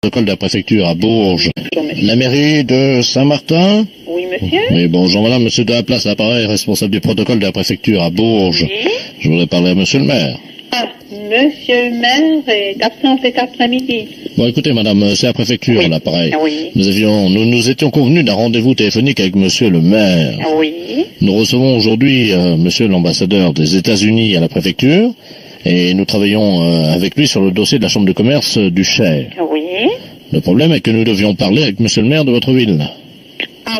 protocole de la préfecture à Bourges. La mairie de Saint-Martin? Oui, monsieur. Oui, bonjour madame, monsieur de la place, l'appareil, responsable du protocole de la préfecture à Bourges. Oui. Je voudrais parler à monsieur le maire. Ah, monsieur le maire est absent cet après-midi. Bon, écoutez madame, c'est la préfecture, Oui. l'appareil. Oui. Nous étions convenus d'un rendez-vous téléphonique avec monsieur le maire. Oui. Nous recevons aujourd'hui monsieur l'ambassadeur des États-Unis à la préfecture et nous travaillons avec lui sur le dossier de la chambre de commerce du Cher. Oui. Le problème est que nous devions parler avec monsieur le maire de votre ville. Ah.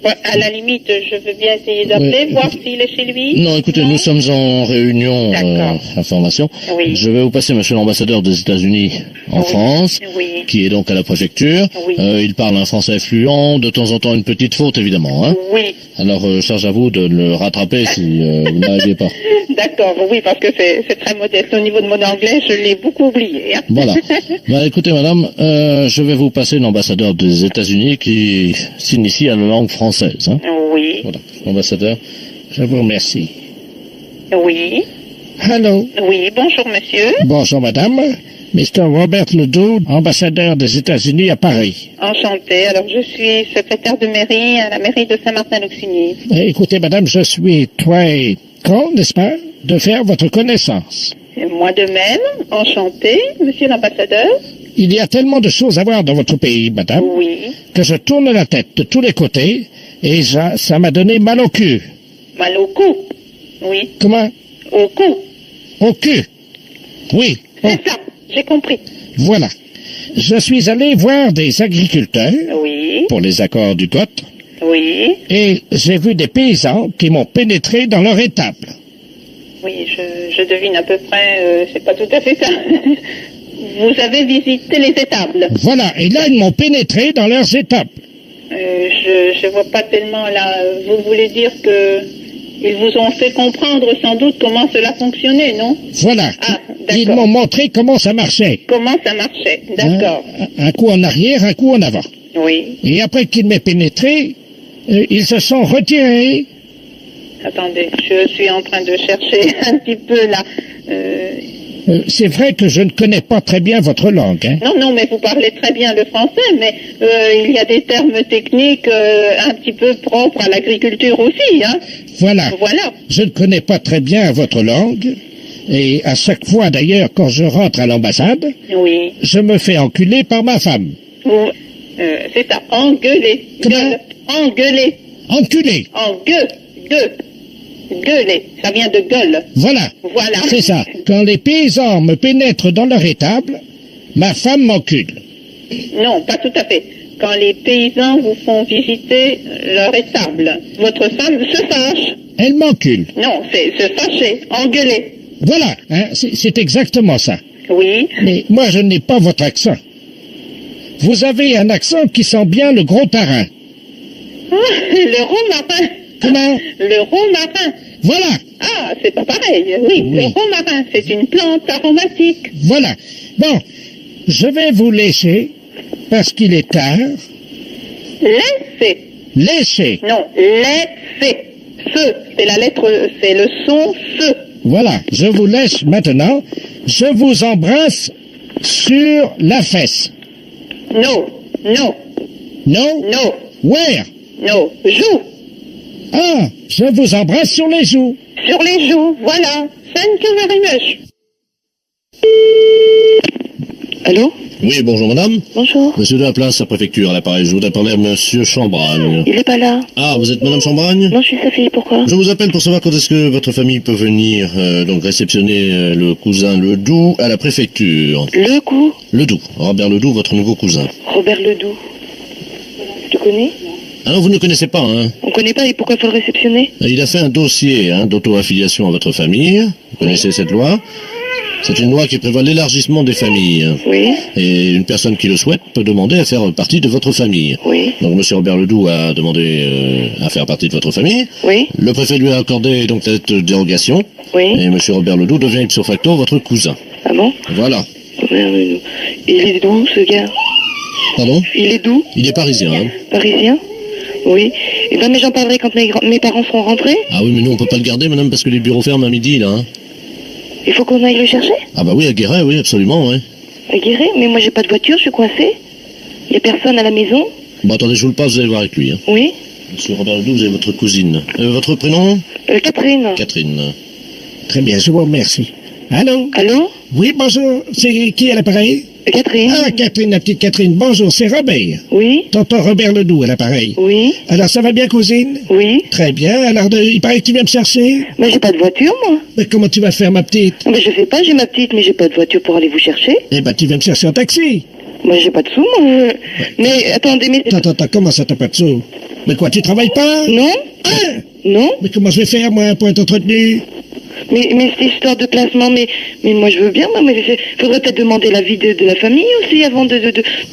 Ouais, à la limite, je veux bien essayer d'appeler, Oui. voir s'il est chez lui. Non, écoutez, nous sommes en réunion D'accord. information. Oui. Je vais vous passer monsieur l'ambassadeur des États-Unis en Oui. France, Oui. qui est donc à la préfecture. Oui. Il parle un français fluent, de temps en temps une petite faute évidemment. Hein. Oui. Alors, charge à vous de le rattraper si vous n'arrivez pas. D'accord, oui, parce que c'est très modeste. Au niveau de mon anglais, je l'ai beaucoup oublié. Hein. Voilà. Bah, écoutez, madame, je vais vous passer l'ambassadeur des États-Unis qui s'initie à la langue française. Hein. Oui. Voilà, l'ambassadeur, je vous remercie. Oui. Allô. Oui, bonjour monsieur. Bonjour, madame. Mr. Robert Ledoux, ambassadeur des États-Unis à Paris. Enchantée. Alors, je suis secrétaire de mairie à la mairie de Saint-Martin-l'Auxigny. Écoutez, madame, je suis très content, n'est-ce pas, de faire votre connaissance. Et moi de même, enchantée, monsieur l'ambassadeur. Il y a tellement de choses à voir dans votre pays, madame, Oui. que je tourne la tête de tous les côtés et ça m'a donné mal au cul. Mal au cou. Oui. Comment? Au cou. Au cul. Oui. C'est ça. J'ai compris. Voilà. Je suis allé voir des agriculteurs Oui. pour les accords du GOT Oui. et j'ai vu des paysans qui m'ont pénétré dans leur étable. Oui, je devine à peu près, c'est pas tout à fait ça. Vous avez visité les étables. Voilà. Et là, ils m'ont pénétré dans leurs étables. Je vois pas tellement là. Vous voulez dire que ils vous ont fait comprendre sans doute comment cela fonctionnait, non? Voilà. Ah, Ils d'accord. m'ont montré comment ça marchait. Comment ça marchait? D'accord. Hein, un coup en arrière, un coup en avant. Oui. Et après qu'ils m'aient pénétré, ils se sont retirés. Attendez, je suis en train de chercher un petit peu là. C'est vrai que je ne connais pas très bien votre langue. Hein. Non, mais vous parlez très bien le français, mais il y a des termes techniques un petit peu propres à l'agriculture aussi, hein. Voilà. Voilà. Je ne connais pas très bien votre langue. Et à chaque fois, d'ailleurs, quand je rentre à l'ambassade, Oui. je me fais enculer par ma femme. C'est ça, engueuler. Comment? Gueule. Engueuler. Enculé. Gueuler. Ça vient de gueule. Voilà. Voilà. C'est ça. Quand les paysans me pénètrent dans leur étable, ma femme m'encule. Non, pas tout à fait. Quand les paysans vous font visiter leur étable, votre femme se fâche. Elle m'encule. Non, c'est se fâcher, engueuler. Voilà. Hein, c'est exactement ça. Oui. Mais moi, je n'ai pas votre accent. Vous avez un accent qui sent bien le gros tarin. Ah, le romarin. Comment? Le romarin. Voilà. Ah, c'est pas pareil. Oui, Oui. le romarin, c'est une plante aromatique. Voilà. Bon, je vais vous laisser parce qu'il est tard. Laissez. Laissez. Non, laissez. Feu, c'est la lettre, c'est le son feu. Voilà. Je vous laisse maintenant. Je vous embrasse sur la fesse. No, no, Non? no, Where? no. Joue. Ah, je vous embrasse sur les joues. Sur les joues, voilà. Thank you very much. Allô? Oui, bonjour madame. Bonjour. Monsieur de la place, la préfecture à l'appareil, je voudrais parler à monsieur Chambragne. Il est pas là. Ah, vous êtes madame Chambragne? Non, je suis sa fille, pourquoi? Je vous appelle pour savoir quand est-ce que votre famille peut venir donc réceptionner le cousin Ledoux à la préfecture. Le coup? Ledoux, Robert Ledoux, votre nouveau cousin. Robert Ledoux. Tu connais? Ah non, vous ne le connaissez pas, hein? On connaît pas et pourquoi faut le réceptionner? Il a fait un dossier d'auto-affiliation à votre famille. Vous connaissez cette loi? C'est une loi qui prévoit l'élargissement des familles. Oui, Et une personne qui le souhaite peut demander à faire partie de votre famille. oui, Donc monsieur Robert Ledoux a demandé à faire partie de votre famille. oui, Le préfet lui a accordé donc cette dérogation. oui. Et monsieur Robert Ledoux devient ipso facto votre cousin. Ah bon? Voilà. Robert Ledoux. Il est d'où, ce gars? Pardon? Il est d'où? Il est parisien, hein? Parisien? Oui. Eh ben, mais j'en parlerai quand mes parents seront rentrés. Ah oui, mais nous on peut pas le garder, madame, parce que les bureaux ferment à midi, là. Hein. Il faut qu'on aille le chercher? Ah bah oui, à Guéret, oui, absolument, oui. Guéret, mais moi j'ai pas de voiture, je suis coincée. Il y a personne à la maison. Bon, attendez, je vous le passe, vous allez voir avec lui. Hein. Oui. Monsieur Robert Ledoux, vous avez votre cousine. Votre prénom? Catherine. Catherine. Très bien, je vous remercie. Allô? Allô? Oui, bonjour. C'est qui à l'appareil? Catherine. Ah, Catherine, la petite Catherine. Bonjour, c'est Robert. Oui. Tonton Robert Ledoux à l'appareil. Oui. Alors, ça va bien, cousine? Oui. Très bien. Alors, il paraît que tu viens me chercher? Mais j'ai pas de voiture, moi. Mais comment tu vas faire, ma petite? Mais je sais pas, j'ai ma petite, mais j'ai pas de voiture pour aller vous chercher. Eh ben, tu viens me chercher en taxi. Moi j'ai pas de sous, moi. Mais attendez, mais... Attends, comment ça t'as pas de sous? Mais quoi, tu travailles pas? Non. Hein? Non. Mais comment je vais faire, moi, pour être entretenu? Mais cette histoire de placement, mais moi je veux bien, moi, mais faudrait peut-être demander l'avis de la famille aussi avant de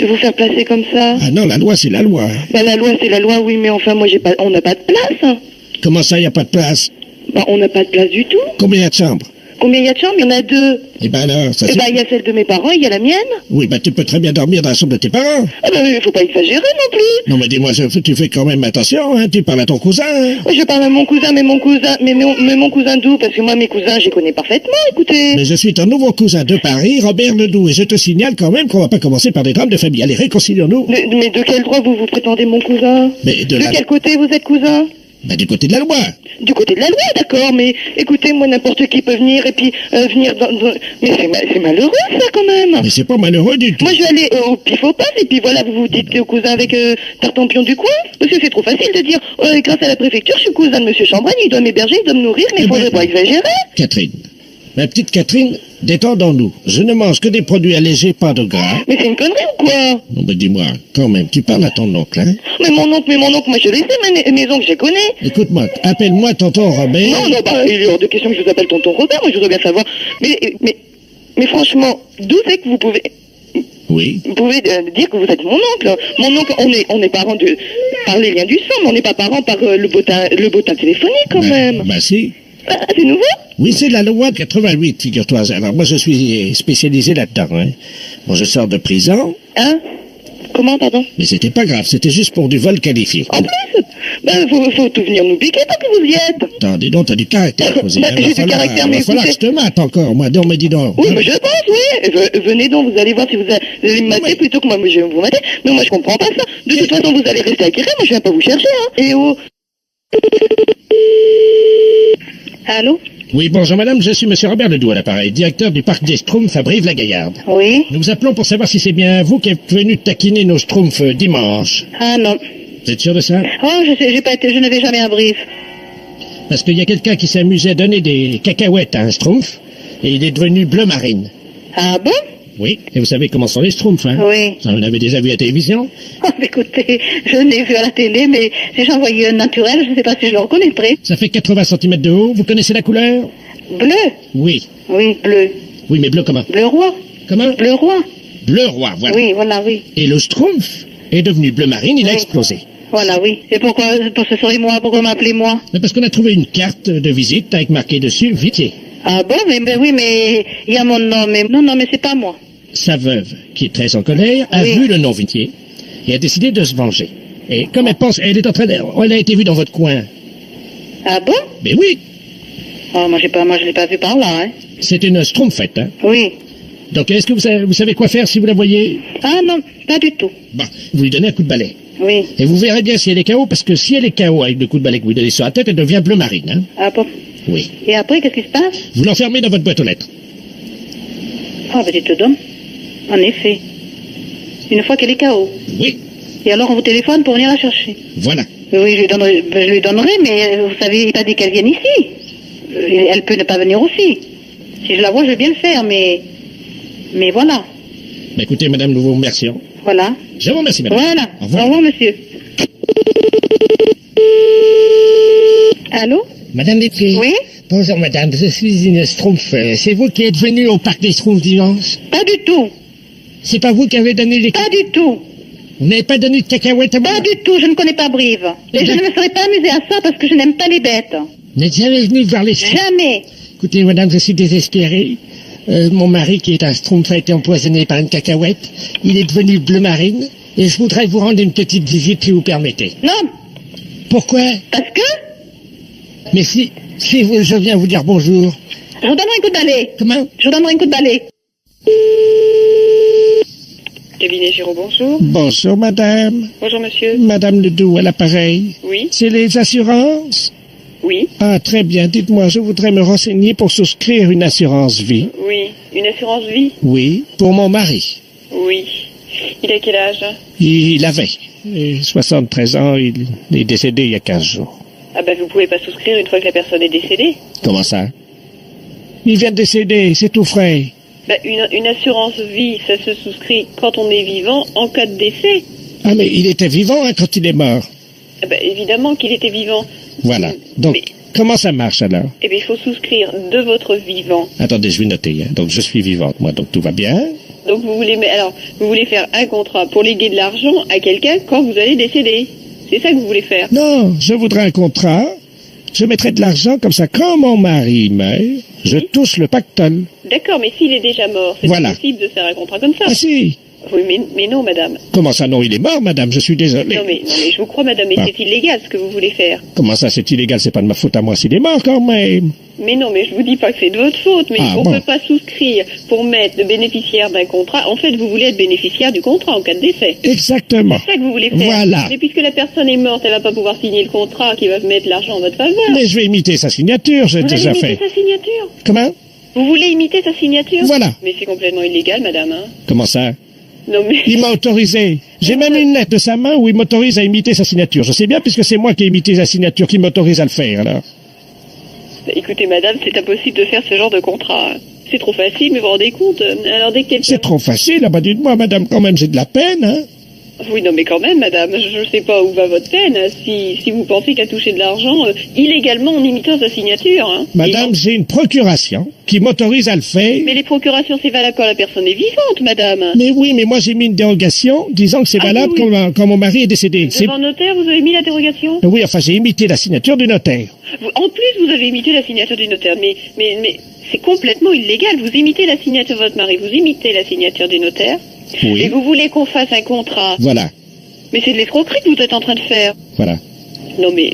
vous faire placer comme ça. Ah non, la loi, c'est la loi. Bah la loi c'est la loi, oui, mais enfin moi on n'a pas de place. Hein. Comment ça, il n'y a pas de place? Bah on n'a pas de place du tout. Combien il y a de chambres? Combien il y a de chambres? Il y en a 2. Eh ben alors, ça Eh ben il y a celle de mes parents, il y a la mienne. Oui, ben tu peux très bien dormir dans la chambre de tes parents. Ah ben il faut pas exagérer non plus. Non, mais dis-moi, tu fais quand même attention, hein, tu parles à ton cousin. Hein. Oui, je parle à mon cousin, mais mon cousin d'où? Parce que moi mes cousins, je les connais parfaitement, écoutez. Mais je suis ton nouveau cousin de Paris, Robert Ledoux, et je te signale quand même qu'on va pas commencer par des drames de famille. Allez, réconcilions-nous. Mais de quel droit vous prétendez mon cousin? Mais de quel côté vous êtes cousin? Ben, du côté de la loi. Du côté de la loi, d'accord, mais écoutez, moi, n'importe qui peut venir et puis venir dans... Mais c'est malheureux, ça, quand même. Mais c'est pas malheureux du tout. Moi, je vais aller au pif au passe et puis voilà, vous vous dites au cousin avec Tartampion du coin. Parce que c'est trop facile de dire, grâce à la préfecture, je suis cousin de monsieur Chambragne, il doit m'héberger, il doit me nourrir, mais il faudrait pas exagérer. Catherine, ma petite Catherine, détendons-nous. Je ne mange que des produits allégés, pas de gras. Mais c'est une connerie ou quoi? Non, mais dis-moi, quand même, tu parles à ton oncle, hein? Mais mon oncle, moi je les sais, mes oncles, je les connais. Écoute-moi, appelle-moi tonton Robert. Non, bah, il est hors de question que je vous appelle tonton Robert, moi je voudrais bien savoir. Mais franchement, d'où c'est que vous pouvez... Oui. Vous pouvez dire que vous êtes mon oncle. Mon oncle, on est parents par les liens du sang, mais on n'est pas parents par le bottin téléphonique quand même. Bah si. Ah, c'est nouveau? Oui, c'est la loi de 88, figure-toi. Alors moi je suis spécialisé là-dedans. Hein. Bon, je sors de prison. Hein? Comment, pardon? Mais c'était pas grave, c'était juste pour du vol qualifié. En plus? Ben, faut tout venir nous piquer tant que vous y êtes. Attendez donc, t'as du caractère, Cousine. J'ai du caractère, mais il va falloir que je te mate encore, moi. Donc, mais dis donc. Oui, mais je pense, oui. Venez donc, vous allez voir si vous allez me mater plutôt que moi je vais vous mater. Mais moi, je comprends pas ça. De toute façon, vous allez rester à Guéret, moi, je viens pas vous chercher, hein. Et oh. Allô? Oui, bonjour madame, je suis monsieur Robert Ledoux à l'appareil, directeur du parc des Schtroumpfs à Brive-la-Gaillarde. Oui. Nous vous appelons pour savoir si c'est bien vous qui êtes venu taquiner nos Schtroumpfs dimanche. Ah non. Vous êtes sûr de ça? Oh, je n'avais jamais un brief. Parce qu'il y a quelqu'un qui s'amusait à donner des cacahuètes à un Schtroumpf, et il est devenu bleu marine. Ah bon? Oui, et vous savez comment sont les Schtroumpfs, hein? Oui. Vous en avez déjà vu à la télévision? Oh, écoutez, je l'ai vu à la télé, mais si j'en voyais un naturel, je ne sais pas si je le reconnaîtrais. Ça fait 80 cm de haut, vous connaissez la couleur? Bleu? Oui. Oui, bleu. Oui, mais bleu comment? Bleu roi? Comment? Bleu roi? Bleu roi, voilà. Oui, voilà, oui. Et le Schtroumpf est devenu bleu marine, il a Oui. explosé. Voilà, oui. Et pourquoi ce serait moi? Pourquoi m'appeler moi? Mais parce qu'on a trouvé une carte de visite avec marqué dessus Vitier. Ah bon? Mais oui, mais il y a mon nom. Mais non, mais c'est pas moi. Sa veuve, qui est très en colère, a Oui. vu le nom Vitier et a décidé de se venger. Et comme elle pense, elle est en train de... Elle a été vue dans votre coin. Ah bon? Mais oui, Oh, moi je l'ai pas vu par là, hein. c'est une Schtroumpfette, hein. Oui. Donc est-ce que vous savez quoi faire si vous la voyez? Ah non, pas du tout. Bon, vous lui donnez un coup de balai. Oui. Et vous verrez bien si elle est KO, parce que si elle est KO avec le coup de balai que vous lui donnez sur la tête, elle devient bleu marine, hein. Ah bon? Oui. Et après, qu'est-ce qui se passe? Vous l'enfermez dans votre boîte aux lettres. Ah, ben, tu donnes. En effet. Une fois qu'elle est KO. Oui, Et alors, on vous téléphone pour venir la chercher. voilà. Oui, je lui donnerai, mais vous savez, il n'est pas dit qu'elle vienne ici. Elle peut ne pas venir aussi. Si je la vois, je vais bien le faire, mais voilà. Bah, écoutez, madame, nous vous remercions. Voilà. Je vous remercie, madame. Voilà. Au revoir. Au revoir, monsieur. Allô? Madame Lettier. Oui? Bonjour, madame, je suis une Schtroumpf. C'est vous qui êtes venue au parc des Schtroumpfs dimanche? Pas du tout. C'est pas vous qui avez donné les... Pas du tout. Vous n'avez pas donné de cacahuètes à moi? Pas du tout. Je ne connais pas Brive. Et je ne me serais pas amusée à ça parce que je n'aime pas les bêtes. Vous n'êtes jamais venu voir les Schtroumpfs? Jamais. Écoutez, madame, je suis désespéré. Mon mari, qui est un Schtroumpf, a été empoisonné par une cacahuète. Il est devenu bleu marine. Et je voudrais vous rendre une petite visite, si vous permettez. Non. Pourquoi? Parce que Mais si je viens vous dire bonjour. je vous donnerai un coup de balai. Comment? Je vous donnerai un coup de balai. Cabinet Giraud, bonjour. Bonjour, madame. Bonjour, monsieur. Madame Ledoux, à l'appareil. Oui, C'est les assurances? oui, Ah, très bien. Dites-moi, je voudrais me renseigner pour souscrire une assurance vie. oui. Une assurance vie? Oui, pour mon mari. Oui. Il a quel âge? Il avait 73 ans, il est décédé il y a 15 jours. Ah bah vous pouvez pas souscrire une fois que la personne est décédée. Comment ça? Il vient de décéder, c'est tout frais. Bah une assurance vie, ça se souscrit quand on est vivant en cas de décès. Ah, mais il était vivant hein, quand il est mort. Ah bah évidemment qu'il était vivant. Voilà. Donc, Mais- comment ça marche alors? Eh bien il faut souscrire de votre vivant. Attendez, je vais noter. Hein. Donc, je suis vivante, moi, donc tout va bien. Donc vous voulez faire un contrat pour léguer de l'argent à quelqu'un quand vous allez décéder. C'est ça que vous voulez faire. Non, je voudrais un contrat. Je mettrai de l'argent comme ça. Quand mon mari meurt, je touche le pactole. D'accord, mais s'il est déjà mort, c'est Voilà. pas possible de faire un contrat comme ça. Ah si. Oui, mais non, madame. Comment ça, non, il est mort, madame, je suis désolé. Non mais je vous crois, madame, mais Ah. c'est illégal ce que vous voulez faire. Comment ça, c'est illégal, c'est pas de ma faute à moi s'il est mort quand même. Mais non, mais je vous dis pas que c'est de votre faute, mais Ah, on bon. peut pas souscrire pour mettre le bénéficiaire d'un contrat. En fait, vous voulez être bénéficiaire du contrat en cas de décès. Exactement. C'est ça que vous voulez faire. Voilà. Mais puisque la personne est morte, elle va pas pouvoir signer le contrat qui va mettre l'argent en votre faveur. Mais je vais imiter sa signature, j'ai Vous allez déjà imiter fait. sa signature. Comment? Vous voulez imiter sa signature? Voilà. Mais c'est complètement illégal, madame. Hein. Comment ça? Non mais... Il m'a autorisé. J'ai même une lettre de sa main où il m'autorise à imiter sa signature. Je sais bien puisque c'est moi qui ai imité sa signature qui m'autorise à le faire, alors. Écoutez, madame, c'est impossible de faire ce genre de contrat. C'est trop facile, mais vous vous rendez compte. Alors dès que quelqu'un... C'est trop facile, ah bah dites-moi, madame, quand même, j'ai de la peine, hein. Oui, non, mais quand même, madame, je sais pas où va votre peine. Si vous pensez qu'à toucher de l'argent illégalement en imitant sa signature. Hein. Madame, j'ai une procuration qui m'autorise à le faire. Mais les procurations, c'est valable quand la personne est vivante, madame. Mais oui, mais moi j'ai mis une dérogation disant que c'est Ah, valable oui, oui. quand mon mari est décédé. Devant notaire, vous avez mis l'interrogation? Oui, enfin j'ai imité la signature du notaire. En plus, vous avez imité la signature du notaire. Mais c'est complètement illégal. Vous imitez la signature de votre mari, vous imitez la signature du notaire. Oui. Et vous voulez qu'on fasse un contrat. Voilà, Mais c'est de l'escroquerie que vous êtes en train de faire. voilà. Non, mais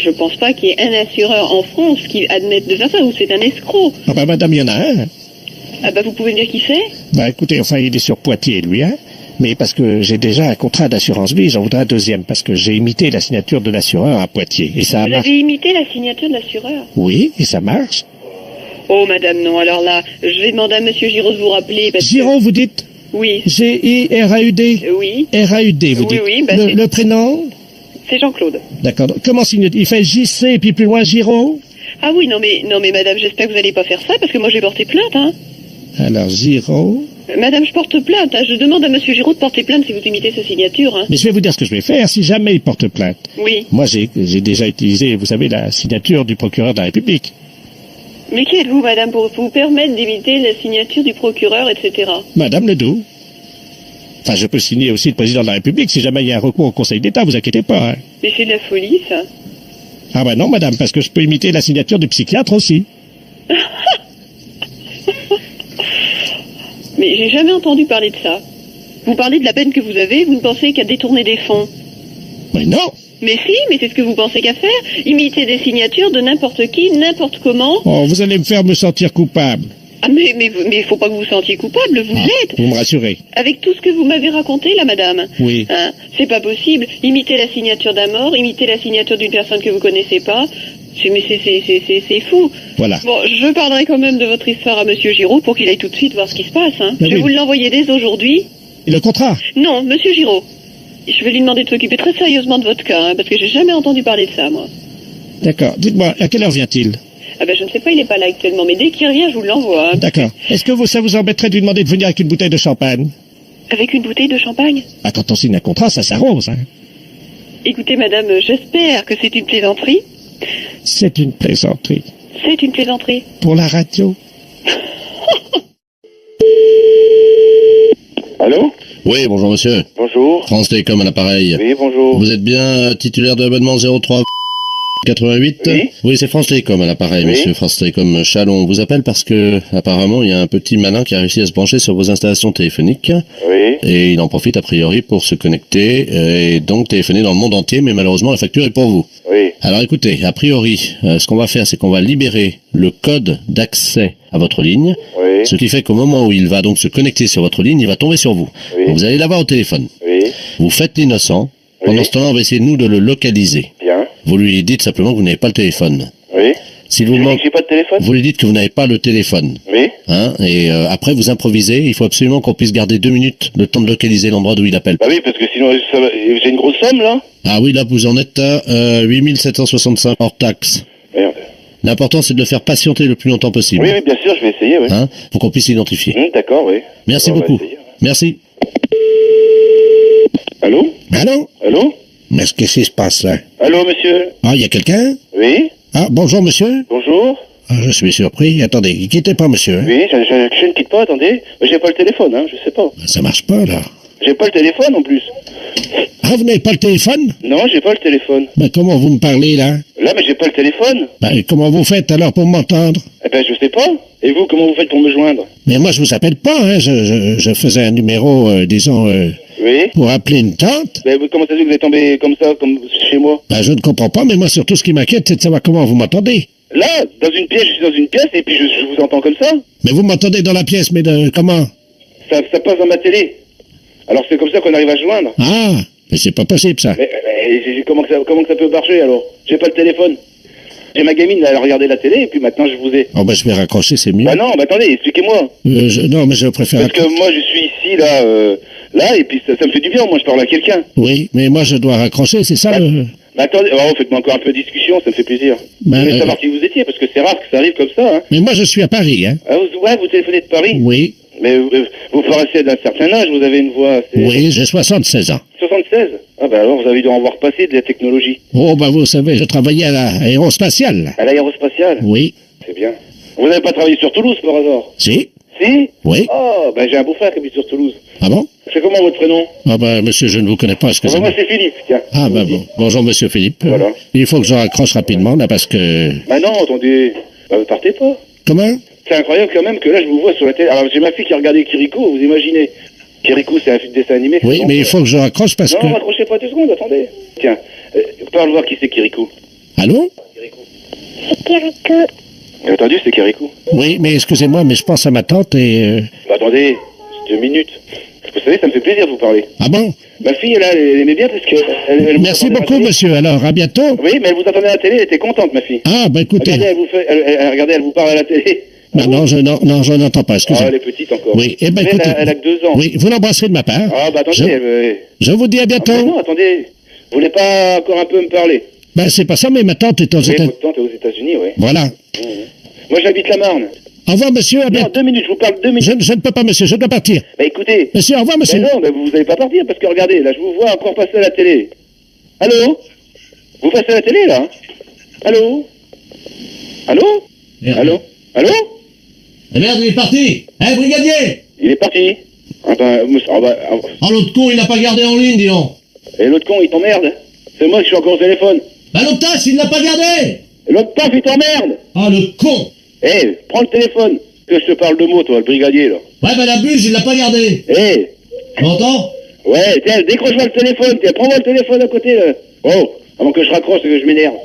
je pense pas qu'il y ait un assureur en France qui admette de faire ça, ou c'est un escroc. Ah bah madame, il y en a un. Ah bah vous pouvez me dire qui c'est? Bah écoutez, enfin il est sur Poitiers, lui, hein. Mais parce que j'ai déjà un contrat d'assurance vie, j'en voudrais un deuxième, parce que j'ai imité la signature de l'assureur à Poitiers. Et ça Vous marche. avez imité la signature de l'assureur? Oui, et ça marche. Oh madame, non, alors là, je vais demander à monsieur Giraud de vous rappeler parce Giraud, vous dites? que... Oui, G-I-R-A-U-D? oui, R-A-U-D, vous Oui, dites? oui, bah, c'est- le prénom? c'est Jean-Claude. D'accord. Comment signe? Il fait JC et puis plus loin Giraud? Ah oui, non mais madame, j'espère que vous n'allez pas faire ça parce que moi j'ai porté plainte, hein. Alors Giraud. Madame, je porte plainte, hein. Je demande à monsieur Giraud de porter plainte si vous imitez sa signature, hein. Mais je vais vous dire ce que je vais faire si jamais il porte plainte. Oui. Moi, j'ai déjà utilisé, vous savez, la signature du procureur de la République. Mais qui êtes-vous, madame, pour vous permettre d'imiter la signature du procureur, etc. Madame Ledoux. Enfin, je peux signer aussi le président de la République si jamais il y a un recours au Conseil d'État, vous inquiétez pas. Hein. Mais c'est de la folie, ça. Ah ben non, madame, parce que je peux imiter la signature du psychiatre aussi. Mais j'ai jamais entendu parler de ça. Vous parlez de la peine que vous avez, vous ne pensez qu'à détourner des fonds. Mais non. Mais si, mais c'est ce que vous pensez qu'à faire. Imiter des signatures de n'importe qui, n'importe comment. Oh, vous allez me faire me sentir coupable. Ah mais faut pas que vous vous sentiez coupable, vous Ah, l'êtes. vous me rassurez. Avec tout ce que vous m'avez raconté là, madame. Oui. Hein, c'est pas possible. Imiter la signature d'un mort, imiter la signature d'une personne que vous connaissez pas. C'est fou. Voilà. Bon, je parlerai quand même de votre histoire à monsieur Giraud pour qu'il aille tout de suite voir ce qui se passe. Hein. Mais Je vais oui. vous l'envoyer dès aujourd'hui. Et le contrat? Non, monsieur Giraud. Je vais lui demander de s'occuper très sérieusement de votre cas, hein, parce que j'ai jamais entendu parler de ça, moi. D'accord. Dites-moi, à quelle heure vient-il? Ah ben je ne sais pas, il n'est pas là actuellement, mais dès qu'il revient, je vous l'envoie. Hein. D'accord. Est-ce que ça vous embêterait de lui demander de venir avec une bouteille de champagne? Avec une bouteille de champagne? Ah, quand on signe un contrat, ça s'arrose, hein. Écoutez, madame, j'espère que c'est une plaisanterie. C'est une plaisanterie. C'est une plaisanterie. Pour la radio. Allô? Oui, bonjour monsieur. Bonjour. France Télécom à l'appareil. Oui, bonjour. Vous êtes bien titulaire de l'abonnement 03? 88. Oui. Oui, c'est France Télécom à l'appareil, Oui. monsieur France Télécom Chalon. On vous appelle parce que, apparemment, il y a un petit malin qui a réussi à se brancher sur vos installations téléphoniques. Oui. Et il en profite, a priori, pour se connecter et donc téléphoner dans le monde entier, mais malheureusement, la facture est pour vous. Oui. Alors écoutez, a priori, ce qu'on va faire, c'est qu'on va libérer le code d'accès à votre ligne, Oui. ce qui fait qu'au moment où il va donc se connecter sur votre ligne, il va tomber sur vous. Oui. Donc, vous allez l'avoir au téléphone. Oui. Vous faites l'innocent. Pendant Oui. ce temps-là, on va essayer, nous, de le localiser. Bien. Vous lui dites simplement que vous n'avez pas le téléphone. Oui. S'il Je vous lui dis manque, que j'ai pas de téléphone. vous lui dites que vous n'avez pas le téléphone. Oui. Hein, et après, vous improvisez. Il faut absolument qu'on puisse garder 2 minutes, le temps de localiser l'endroit d'où il appelle. Bah oui, parce que sinon, j'ai une grosse somme, là. Ah oui, là, vous en êtes à 8765 hors taxe. Merde. L'important, c'est de le faire patienter le plus longtemps possible. Oui, oui, bien sûr, je vais essayer, oui. Hein, pour qu'on puisse l'identifier. D'accord, oui. Merci On va beaucoup. essayer, ouais. Merci. Allô? Allô? Allô? Mais qu'est-ce qui se passe là? Allô, monsieur? Ah, il y a quelqu'un? Oui. Ah, bonjour monsieur. Bonjour. Ah, je suis surpris. Attendez, ne quittez pas monsieur. Oui, je ne quitte pas, attendez. J'ai pas le téléphone, hein, je sais pas. Ça marche pas là. J'ai pas le téléphone, en plus. Ah, vous n'avez pas le téléphone? Non, j'ai pas le téléphone. Ben comment vous me parlez là? Là, mais j'ai pas le téléphone. Ben comment vous faites alors pour m'entendre? Eh ben, je sais pas. Et vous, comment vous faites pour me joindre? Mais moi je vous appelle pas, hein. Je faisais un numéro, disons, Oui. pour appeler une tante. Ben, comment ça se fait que vous êtes tombé comme ça, comme chez moi? Ben je ne comprends pas, mais moi surtout ce qui m'inquiète, c'est de savoir comment vous m'entendez. Là, dans une pièce, je suis dans une pièce, et puis je vous entends comme ça. Mais vous m'entendez dans la pièce, mais de comment? Ça passe dans ma télé. Alors c'est comme ça qu'on arrive à se joindre. Ah, mais c'est pas possible ça. Mais comment que ça peut marcher alors? J'ai pas le téléphone. J'ai ma gamine, elle a regardé la télé, et puis maintenant je vous ai. Oh ben je vais raccrocher, c'est mieux. Bah non, bah attendez, expliquez-moi. Non, mais je préfère... Parce que moi je suis ici, là, et puis ça me fait du bien, moi je parle à quelqu'un. Oui, mais moi je dois raccrocher, c'est ça le... Bah attendez, oh, faites-moi encore un peu de discussion, ça me fait plaisir. Ben, Je voulais savoir qui vous étiez, parce que c'est rare que ça arrive comme ça, hein. Mais moi je suis à Paris, hein. Ah, vous téléphonez de Paris? Oui, Mais vous paraissez d'un certain âge, vous avez une voix assez... oui, j'ai 76 ans. 76? Ah bah alors vous avez dû en voir passer de la technologie. Oh ben vous savez, je travaillais à l'aérospatiale. À l'aérospatiale? Oui. C'est bien. Vous n'avez pas travaillé sur Toulouse par hasard? Si? Si? Oui. Oh, ben j'ai un beau-frère qui habite sur Toulouse. Ah bon? C'est comment votre prénom? Ah ben monsieur, je ne vous connais pas, Ah, ben, moi excusez-moi. c'est Philippe, tiens. Ah ben bon. Bonjour monsieur Philippe. Voilà. Il faut que je raccroche rapidement là parce que... Bah non, attendez. Bah vous partez pas. Comment? C'est incroyable quand même que là je vous vois sur la télé. Alors j'ai ma fille qui a regardé Kiriko, vous imaginez. Kiriko c'est un dessin animé. Oui, mais il faut que je raccroche parce que... Non, raccrochez pas 2 secondes, attendez. Tiens, parle voir qui c'est Kiriko. Allô? J'ai entendu, c'est Kiriko. Oui, mais excusez-moi, mais je pense à ma tante et... Bah attendez, c'est 2 minutes. Vous savez, ça me fait plaisir de vous parler. Ah bon? Ma fille, elle aimait bien parce que... elle vous Merci entendait à la beaucoup télé. monsieur, alors à bientôt. Oui, mais elle vous entendait à la télé, elle était contente, ma fille. Ah ben écoutez... Regardez, elle vous parle à la télé. Non, je n'entends pas, Ah, excusez-moi. elle est petite encore. Oui, eh ben Mais écoutez... elle a que 2 ans. Oui, vous l'embrasserez de ma part. Ah, bah attendez, Je- Je vous dis à Ah, mais bientôt. non, attendez. Vous voulez pas encore un peu me parler? Ben c'est pas ça, mais ma tante est aux Oui, États-Unis. votre tante est aux États-Unis, oui. Voilà. Moi, j'habite la Marne. Au revoir monsieur, à Non, bientôt. 2 minutes, je vous parle 2 minutes. Je ne peux pas monsieur, je dois partir. Bah écoutez. Monsieur, au revoir Mais monsieur. non, mais vous n'allez pas partir parce que regardez, là, je vous vois encore passer à la télé. Allô? Vous passez à la télé, là? Allô? Allô? Allô? Allô? Eh merde, il est parti. Eh, brigadier. Il est parti. Ah bah, Oh, l'autre con, il l'a pas gardé en ligne, dis donc. et l'autre con, il t'emmerde. C'est moi qui suis encore au téléphone. Bah, l'autre tasse, il l'a pas gardé. Et l'autre paf, il t'emmerde. Oh, le con. Eh, prends le téléphone. Que je te parle de mots, toi, le brigadier, là. Ouais, bah, la buse, il l'a pas gardé. Eh, Tu m'entends? ouais, tiens, décroche-moi le téléphone. Tiens, prends-moi le téléphone à côté, là. Oh, avant que je raccroche et que je m'énerve.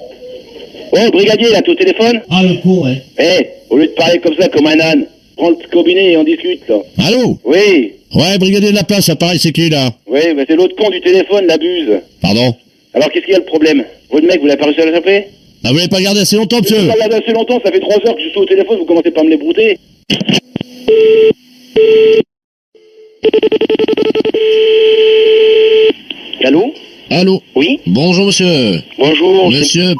Oh, le brigadier, là, t'es au téléphone? Ah, le con, ouais. Eh, au lieu de parler comme ça, comme un âne, prends le combiné et on discute, là. Allô? Oui, Ouais, brigadier de la place, appareil, c'est qui là? oui, mais c'est l'autre con du téléphone, la buse. Pardon? Alors, qu'est-ce qu'il y a le problème? Votre mec, vous l'avez pas réussi à l'attraper? Ah, vous l'avez pas gardé assez longtemps, monsieur? Vous regardez assez longtemps, ça fait 3 heures que je suis au téléphone, vous commencez pas à me les brouter. Allô? Allô? Oui? Bonjour monsieur. Bonjour. Monsieur.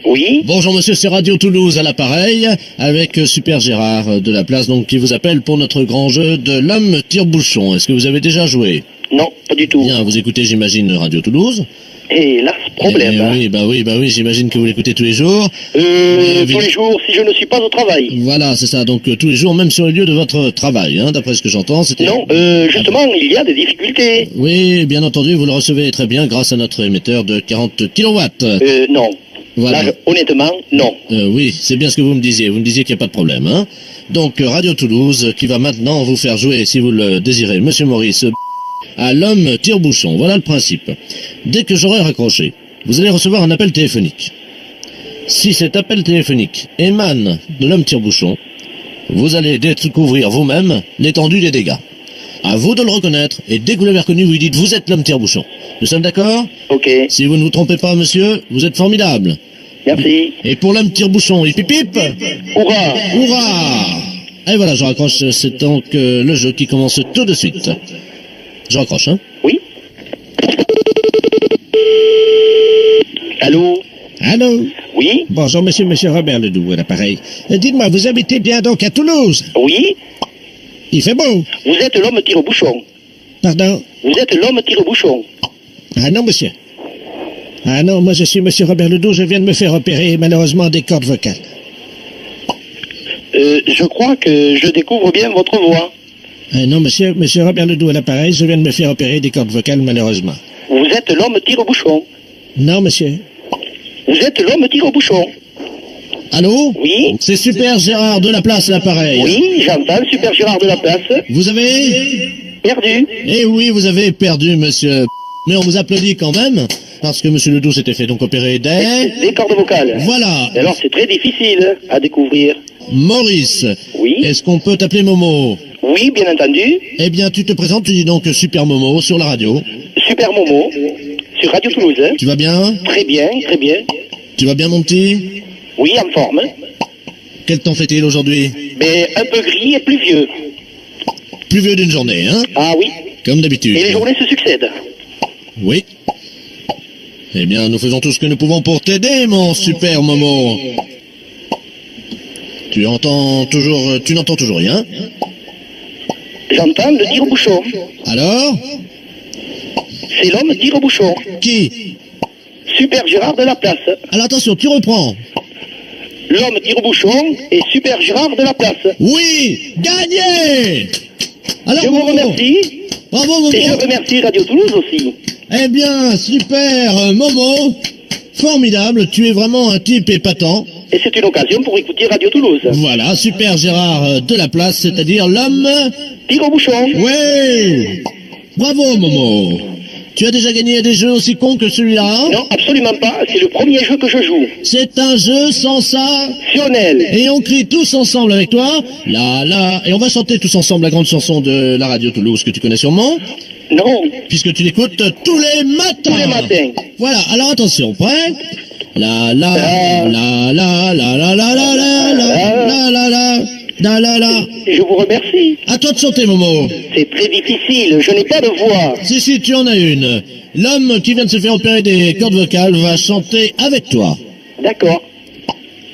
Oui? Bonjour monsieur, c'est Radio Toulouse à l'appareil, avec Super Gérard de la place, donc qui vous appelle pour notre grand jeu de l'homme tire-bouchon. Est-ce que vous avez déjà joué? Non, pas du tout. Bien, vous écoutez, j'imagine, Radio Toulouse. Et là, ce problème. Eh oui, j'imagine que vous l'écoutez tous les jours. Tous oui. les jours, si je ne suis pas au travail. Voilà, c'est ça, donc tous les jours, même sur le lieu de votre travail, hein, d'après ce que j'entends, c'était... Non, justement, il y a des difficultés. Oui, bien entendu, vous le recevez très bien grâce à notre émetteur de 40 kW. Non. Voilà. Là, honnêtement, non. Oui, c'est bien ce que vous me disiez. Vous me disiez qu'il n'y a pas de problème. Hein. Donc, Radio Toulouse, qui va maintenant vous faire jouer, si vous le désirez, Monsieur Maurice, à l'homme tire-bouchon. Voilà le principe. Dès que j'aurai raccroché, vous allez recevoir un appel téléphonique. Si cet appel téléphonique émane de l'homme tire-bouchon, vous allez découvrir vous-même l'étendue des dégâts. À vous de le reconnaître, et dès que vous l'avez reconnu, vous lui dites « Vous êtes l'homme tire-bouchon ». Nous sommes d'accord? Ok, Si vous ne vous trompez pas, monsieur, vous êtes formidable. merci. Et pour l'homme tire-bouchon, il pip-pip. Hurrah! Hurrah! Et voilà, je raccroche, c'est donc le jeu qui commence tout de suite. Je raccroche, hein? Oui? Allô? Allô? Oui? Bonjour, monsieur Robert Ledoux, à l'appareil. Dites-moi, vous habitez bien donc à Toulouse? Oui? Il fait beau. Vous êtes l'homme tire-bouchon. Pardon? Vous êtes l'homme tire-bouchon. Ah non, monsieur. Ah non, moi je suis monsieur Robert Ledoux, je viens de me faire opérer malheureusement des cordes vocales. Je crois que je découvre bien votre voix. Ah non, monsieur Robert Ledoux à l'appareil, je viens de me faire opérer des cordes vocales malheureusement. Vous êtes l'homme tire-bouchon. Non, monsieur. Vous êtes l'homme tire-bouchon. Allô? Oui? C'est Super Gérard de la place, l'appareil. Oui, j'entends, Super Gérard de la place. Vous avez... Perdu. Eh oui, vous avez perdu, monsieur. Mais on vous applaudit quand même, parce que monsieur Ledoux s'était fait donc opérer des... Des cordes vocales. Voilà. Et alors, c'est très difficile à découvrir. Maurice. Oui? Est-ce qu'on peut t'appeler Momo? Oui, bien entendu. Eh bien, tu te présentes, tu dis donc Super Momo sur la radio. Super Momo, sur Radio Toulouse. Hein. Tu vas bien? Très bien, très bien. Tu vas bien, mon petit? Oui, en forme. Quel temps fait-il aujourd'hui? Mais un peu gris et pluvieux. Pluvieux d'une journée, hein? Ah oui. Comme d'habitude. Et les journées se succèdent. Oui. Eh bien, nous faisons tout ce que nous pouvons pour t'aider, mon super Momo. Tu n'entends toujours rien? J'entends le tire-bouchon. Alors? C'est l'homme tire-bouchon. Qui? Super Gérard de la place. Alors attention, tu reprends. L'homme tire-bouchon et Super Gérard de la place. Oui! Gagné! Alors, Je vous Momo. remercie. Bravo, Momo. Et je remercie Radio Toulouse aussi. Eh bien, super, Momo. Formidable, tu es vraiment un type épatant. Et c'est une occasion pour écouter Radio Toulouse. Voilà, super Gérard de la place, c'est-à-dire l'homme... Tire-bouchon. Ouais! Bravo, Momo. Tu as déjà gagné à des jeux aussi cons que celui-là? Non, absolument pas. C'est le premier jeu que je joue. C'est un jeu sans ça. Sionel. Et on crie tous ensemble avec toi. La la. Et on va chanter tous ensemble la grande chanson de la radio Toulouse que tu connais sûrement. Non. Puisque tu l'écoutes tous les matins. Tous les matins. Voilà, alors attention, prêt? La la la la la la la la la la la la la la la. Je vous remercie. À toi de chanter, Momo. C'est très difficile. Je n'ai pas de voix. Si, tu en as une. L'homme qui vient de se faire opérer des cordes vocales va chanter avec toi. D'accord.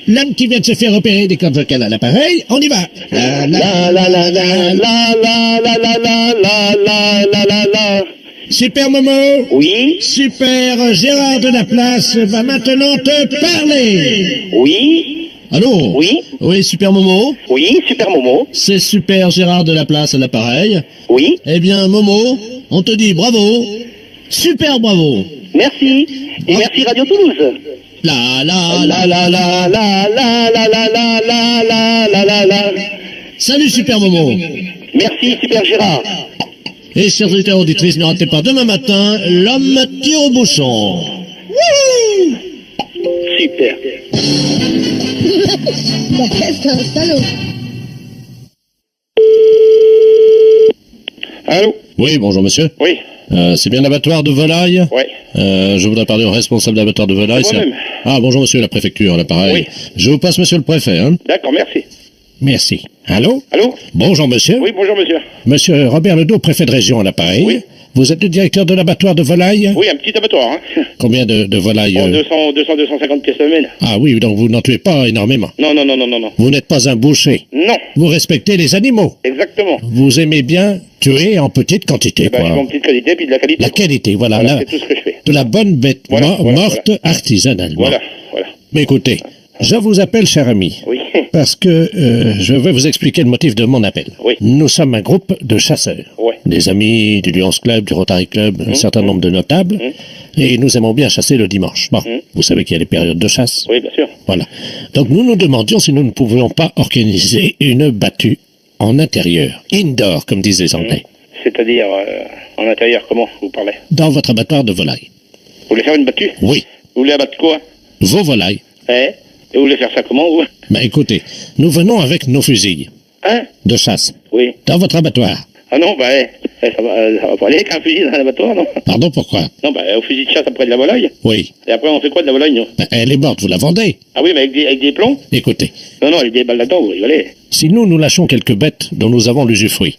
L'homme qui vient de se faire opérer des cordes vocales à l'appareil, on y va. La, la, La la la la la la la la la la la la la la. Super Momo. Oui. Super Gérard de la place va maintenant te parler. Oui. Allô? Oui. Oui, super Momo. Oui, Super Momo. C'est super Gérard de la place à l'appareil. Oui. Eh bien, Momo, on te dit bravo. Super bravo. Merci. Et merci Radio Toulouse. La la La la. la la la la la la la la la la la la. Salut super Momo. Merci Super Gérard. Et chers auditeurs auditrices, ne ratez pas demain matin l'homme tire au bouchon. Super. Qu'est-ce qu'un salaud. Allô? Oui, bonjour monsieur. Oui. C'est bien l'abattoir de volaille? Oui. Je voudrais parler au responsable d'abattoir de volaille. C'est moi-même. Ah, bonjour monsieur, la préfecture, l'appareil. Oui. Je vous passe monsieur le préfet, hein. D'accord, merci. Merci. Allô? Allô? Bonjour monsieur. Oui, bonjour monsieur. Monsieur Robert Ledoux, préfet de région à l'appareil. Oui. Vous êtes le directeur de l'abattoir de volailles? Oui, un petit abattoir, hein. Combien de volailles? 250 pièces semaine. Ah oui, donc vous n'en tuez pas énormément. Non, non, non, non, non, non. Vous n'êtes pas un boucher. Non, Vous respectez les animaux. exactement. Vous aimez bien tuer en petite quantité, Eh ben, je quoi. fais en petite qualité, puis de la qualité. La qualité, voilà. Voilà, là, c'est tout ce que je fais. de la bonne bête Voilà, voilà, morte artisanalement. Voilà, voilà. Mais écoutez, Je vous appelle, cher ami, Oui. parce que je vais vous expliquer le motif de mon appel. Oui. Nous sommes un groupe de chasseurs. Ouais. Des amis du Lions Club, du Rotary Club, un certain nombre de notables. Et nous aimons bien chasser le dimanche. Bon, vous savez qu'il y a les périodes de chasse. Oui, bien sûr. Voilà. Donc nous nous demandions si nous ne pouvions pas organiser une battue en intérieur, indoor, comme disent les Anglais, C'est-à-dire, en intérieur, comment vous parlez? dans votre abattoir de volailles. Vous voulez faire une battue? Oui, Vous voulez abattre quoi? vos volailles. Et vous voulez faire ça comment, vous? Ben écoutez, nous venons avec nos fusils Hein? de chasse Oui. dans votre abattoir. Ah non, bah, ça va pas aller avec un fusil dans l'abattoir, non? Pardon, pourquoi? Non, bah, au fusil de chasse après de la volaille. Oui. Et après, on fait quoi de la volaille, nous? Ben, elle est morte, vous la vendez. Ah oui, mais avec des plombs? Écoutez, Non, non, avec des balles là-dedans, vous rigolez. si nous lâchons quelques bêtes dont nous avons l'usufruit,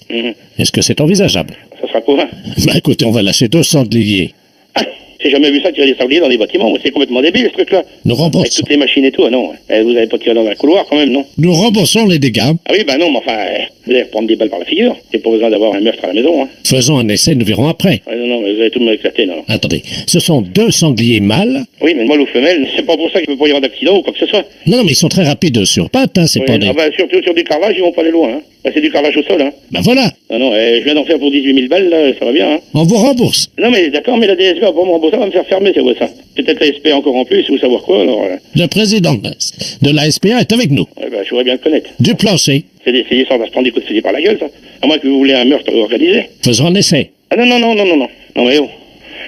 est-ce que c'est envisageable? Ça sera quoi? Ben écoutez, on va lâcher 2 sangliers. Ah, j'ai jamais vu ça tirer des sangliers dans des bâtiments. Moi, c'est complètement débile, ce truc-là. Nous Avec remboursons. toutes les machines et tout, ah non. Vous avez pas tiré dans un couloir, quand même, non? Nous remboursons les dégâts. Ah oui, bah non, mais enfin, vous allez reprendre des balles par la figure. J'ai pas besoin d'avoir un meurtre à la maison, hein. Faisons un essai, nous verrons après. Ah, non, non, mais vous allez tout me éclater, non. Attendez, ce sont 2 sangliers mâles. Oui, mais mâle ou femelle, c'est pas pour ça qu'il peut pas y avoir d'accident ou quoi que ce soit. Non, non, mais ils sont très rapides sur pattes, hein, c'est Oui, pas des... ah bah, surtout sur du carrelage, ils vont pas aller loin, hein. Bah, c'est du carrelage au sol, hein. Ben voilà, Non, non, je viens d'en faire pour 18 000 balles, là, ça va bien, hein. on vous rembourse. Non, mais d'accord, mais la DSP va pas me rembourser, va me faire fermer, c'est quoi ça? Peut-être la SP encore en plus, ou savoir quoi, alors. Le président de la SPA est avec nous. Ouais, bah, je voudrais bien le connaître. Du plancher, C'est des sortes à se prendre des coups de fusil par la gueule, ça. À moins que vous voulez un meurtre organisé. faisons un essai. Ah non, non, non, non, non, non. Non, mais oh.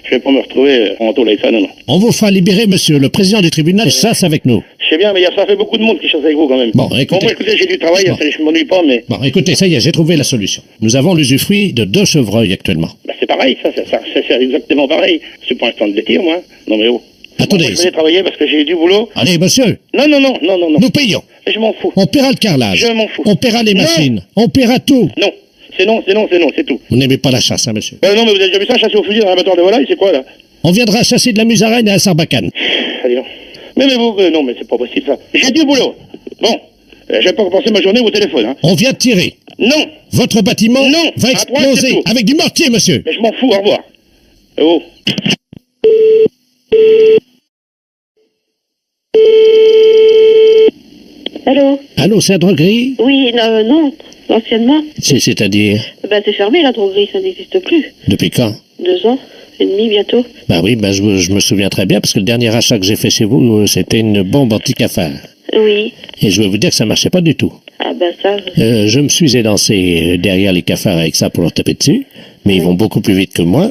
Je vais pas me retrouver en tôle avec ça, non, non. On vous fera libérer, monsieur, le président du tribunal chasse avec nous. Je sais bien, mais ça fait beaucoup de monde qui chasse avec vous, quand même. Bon, écoutez. Bon, écoutez, j'ai du travail, Bon. je m'ennuie pas, mais. Bon, écoutez, ça y est, j'ai trouvé la solution. Nous avons l'usufruit de 2 chevreuils actuellement. Bah, c'est pareil, c'est exactement pareil. C'est pour l'instant de les tirer, moi. Non, mais oh. Attendez, Moi, je vais travailler parce que j'ai du boulot. allez, monsieur, Non, non, non, non, non, non. nous payons. Je m'en fous. On paiera le carrelage. Je m'en fous. On paiera les Non. machines. On paiera tout. Non. C'est non, c'est non, c'est non, c'est tout. Vous n'aimez pas la chasse, hein, monsieur? Non, mais vous avez déjà vu ça, chasser au fusil dans un abattoir de volaille, c'est quoi, là? On viendra chasser de la musaraigne à la sarbacane. Allez, non. Mais vous, non, mais c'est pas possible, ça. J'ai du boulot. Bon. Je vais pas commencer ma journée au téléphone, hein. On vient de tirer. Non. Votre bâtiment Non. va À droite, c'est exploser tout. avec du mortier, monsieur. Mais je m'en fous, au revoir. Oh. Allô? Allô, c'est la droguerie? Oui, non, anciennement. C'est-à-dire, Ben, c'est fermé, la droguerie, ça n'existe plus. depuis quand? 2 ans et demi, bientôt. Bah oui, bah je me souviens très bien, parce que le dernier achat que j'ai fait chez vous, c'était une bombe anti-cafard. Oui. Et je vais vous dire que ça marchait pas du tout. Ah, ben, ça... Je me suis élancé derrière les cafards avec ça pour leur taper dessus, mais ils vont beaucoup plus vite que moi.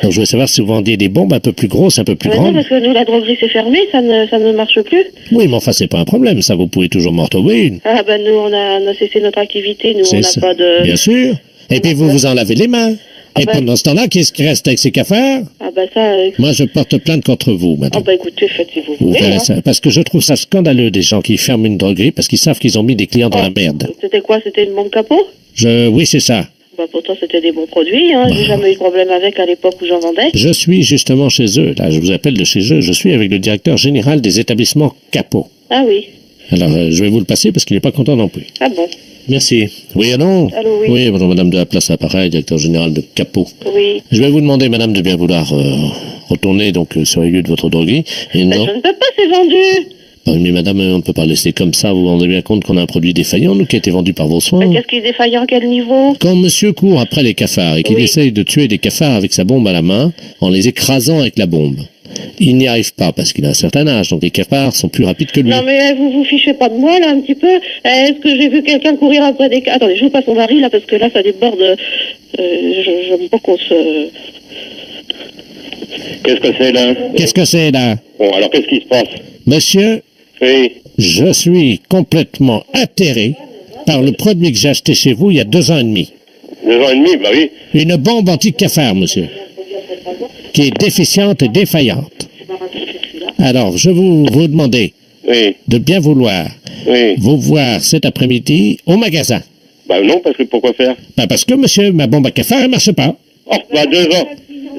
Donc je voulais savoir si vous vendiez des bombes un peu plus grosses, un peu plus non, grandes. parce que nous, la droguerie, c'est fermé, ça ne marche plus. Oui, mais enfin, c'est pas un problème, ça, vous pouvez toujours m'en retrouver une. Ah, ben, nous, on a cessé notre activité, nous, on C'est n'a ça. pas de... Bien sûr. Et puis vous vous en lavez les mains. Et ben- pendant ce temps-là, qu'est-ce qui reste avec ces cafards? Ah, ben, ça... Moi, je porte plainte contre vous, Ah, madame. ben, écoutez, faites si vous Vous voulez, verrez hein. ça. Parce que je trouve ça scandaleux des gens qui ferment une droguerie parce qu'ils savent qu'ils ont mis des clients dans la merde. C'était quoi? C'était une bombe capot? Oui, c'est ça. Bah, pourtant, c'était des bons produits, hein. J'ai jamais eu de problème avec à l'époque où j'en vendais. Je suis justement chez eux. Là, je vous appelle de chez eux. Je suis avec le directeur général des établissements Capot. Ah oui. Alors, je vais vous le passer parce qu'il n'est pas content non plus. Ah bon? Merci. Oui, allô? Allô, oui. Oui, bonjour, madame de la place Appareil, directeur général de Capot. Oui. Je vais vous demander, madame, de bien vouloir retourner donc sur les lieux de votre droguerie. Et Ben, non. je ne peux pas, c'est vendu. Oui, mais madame, on ne peut pas laisser comme ça. Vous vous rendez bien compte qu'on a un produit défaillant, nous, qui a été vendu par vos soins. Mais qu'est-ce qui est défaillant à quel niveau? Quand monsieur court après les cafards et qu'il Oui. essaye de tuer des cafards avec sa bombe à la main, en les écrasant avec la bombe, il n'y arrive pas parce qu'il a un certain âge, donc les cafards sont plus rapides que lui. Non mais vous vous fichez pas de moi là un petit peu. Est-ce que j'ai vu quelqu'un courir après des... Attendez, je vous passe mon mari là parce que là ça déborde. J'aime pas qu'on se... Qu'est-ce que c'est, là? Qu'est-ce que c'est là? Bon, alors, qu'est-ce qui se passe? Monsieur, Oui. je suis complètement atterré par le produit que j'ai acheté chez vous il y a 2 ans et demi. 2 ans et demi, bah oui. Une bombe anti-cafard, monsieur, qui est déficiente et défaillante. Alors, je vous demander Oui. de bien vouloir Oui. vous voir cet après-midi au magasin. Bah non, parce que pourquoi faire? Bah parce que, monsieur, ma bombe à cafard, elle marche pas. Oh, bah 2 ans.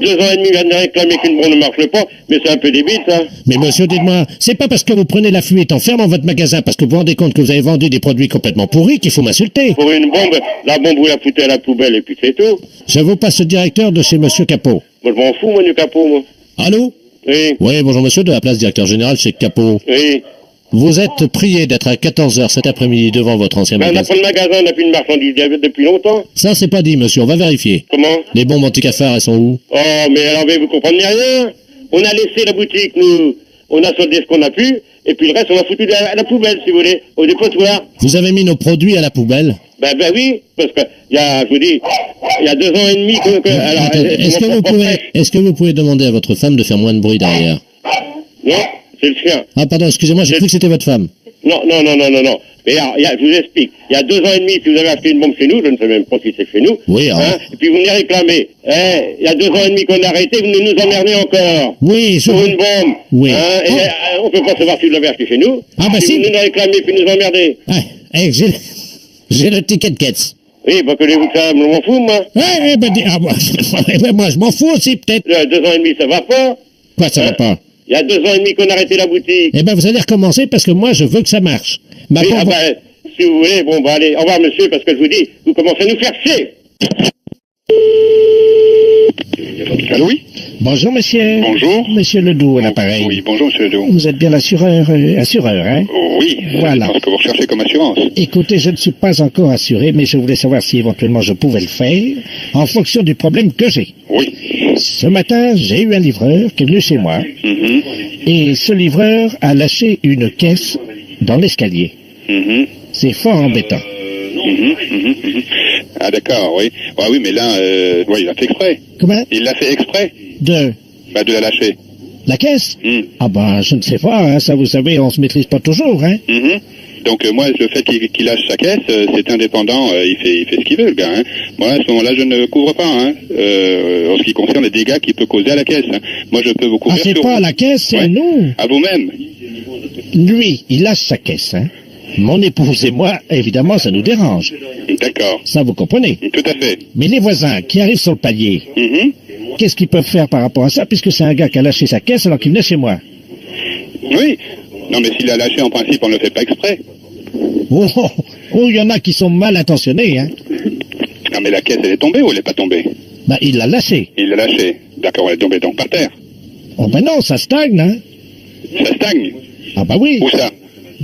2 ans et demi, vient de réclamer qu'une bombe ne marche pas, mais c'est un peu débile, ça. Mais monsieur, dites-moi, c'est pas parce que vous prenez la fuite en fermant votre magasin parce que vous vous rendez compte que vous avez vendu des produits complètement pourris qu'il faut m'insulter. Pour une bombe, la bombe, vous la foutez à la poubelle et puis c'est tout. Je vous passe le directeur de chez monsieur Capot. Moi, je m'en fous, moi, du capot, moi. Allô? Oui. Oui, bonjour monsieur, de la place directeur général chez Capot. Oui. Vous êtes prié d'être à 14h cet après-midi devant votre ancien Ben, on n'a magasin. pas de magasin, on n'a plus de marchandises depuis longtemps. Ça, c'est pas dit, monsieur, on va vérifier. Comment? Les bombes anti-cafards, elles sont où? Oh, mais alors, mais vous comprenez rien. On a laissé la boutique, nous. On a soldé ce qu'on a pu, et puis le reste, on l'a foutu à la poubelle, si vous voulez, au dépotoir. Vous avez mis nos produits à la poubelle? Ben oui, parce que, je vous dis, il y a 2 ans et demi alors, Attendez, est-ce que vous pouvez demander à votre femme de faire moins de bruit derrière? Non, c'est le sien. Ah, pardon, excusez-moi, j'ai cru que c'était votre femme. Non. Mais alors, je vous explique. Il y a 2 ans et demi, si vous avez acheté une bombe chez nous, je ne sais même pas si c'est chez nous. Oui, alors. Et puis vous venez réclamer. Il y a 2 ans et demi qu'on a arrêté, vous nous emmerdez encore. Oui, Pour une bombe. Oui. On peut pas savoir si vous l'avez acheté chez nous. Ah, bah si. Vous nous réclamez, puis nous emmerdez. J'ai le ticket de caisse. Oui, bah que voulez-vous que ça, je m'en fous, moi. Moi, je m'en fous aussi, peut-être. 2 ans et demi, ça va pas. Quoi, ça va pas? Il y a 2 ans et demi qu'on a arrêté la boutique. Eh ben, vous allez recommencer parce que moi, je veux que ça marche. Ma Oui, pauvre- si vous voulez, bon, bah allez, au revoir, monsieur, parce que je vous dis, vous commencez à nous faire chier. Allô, oui? Bonjour, monsieur. Bonjour. Monsieur Ledoux, à l'appareil. Oui, bonjour, monsieur Ledoux. Vous êtes bien l'assureur, hein? Oui, Voilà. c'est ce que vous recherchez comme assurance. Écoutez, je ne suis pas encore assuré, mais je voulais savoir si éventuellement je pouvais le faire en fonction du problème que j'ai. Oui. Ce matin, j'ai eu un livreur qui est venu chez moi Mhm. et ce livreur a lâché une caisse dans l'escalier. Mhm. C'est fort embêtant. Ah, d'accord, oui. Ah, oui, mais là, il a fait exprès. Comment? Il l'a fait exprès, De de la lâcher. la caisse? Mhm. Ah ben, je ne sais pas, hein, ça vous savez, on se maîtrise pas toujours, hein. Mhm. Donc, moi, le fait qu'il lâche sa caisse, c'est indépendant, il fait ce qu'il veut, le gars. Hein. Moi, à ce moment-là, je ne couvre pas, hein, en ce qui concerne les dégâts qu'il peut causer à la caisse. Hein. Moi, je peux vous Ah, couvrir c'est sur pas à vous. la caisse, c'est à Ouais. nous. À vous-même. Lui, il lâche sa caisse, hein. Mon épouse et moi, évidemment, ça nous dérange. D'accord. Ça, vous comprenez. Tout à fait. Mais les voisins qui arrivent sur le palier, Mhm. qu'est-ce qu'ils peuvent faire par rapport à ça, puisque c'est un gars qui a lâché sa caisse alors qu'il venait chez moi? Oui. Non, mais s'il l'a lâché, en principe, on ne le fait pas exprès. Oh, il y en a qui sont mal intentionnés, hein. Non, mais la caisse, elle est tombée ou elle n'est pas tombée? Ben, il l'a lâché. Il l'a lâchée. D'accord, elle est tombée donc par terre. Oh, ben non, ça stagne, hein. Ça stagne. Ah, bah oui, Où ça?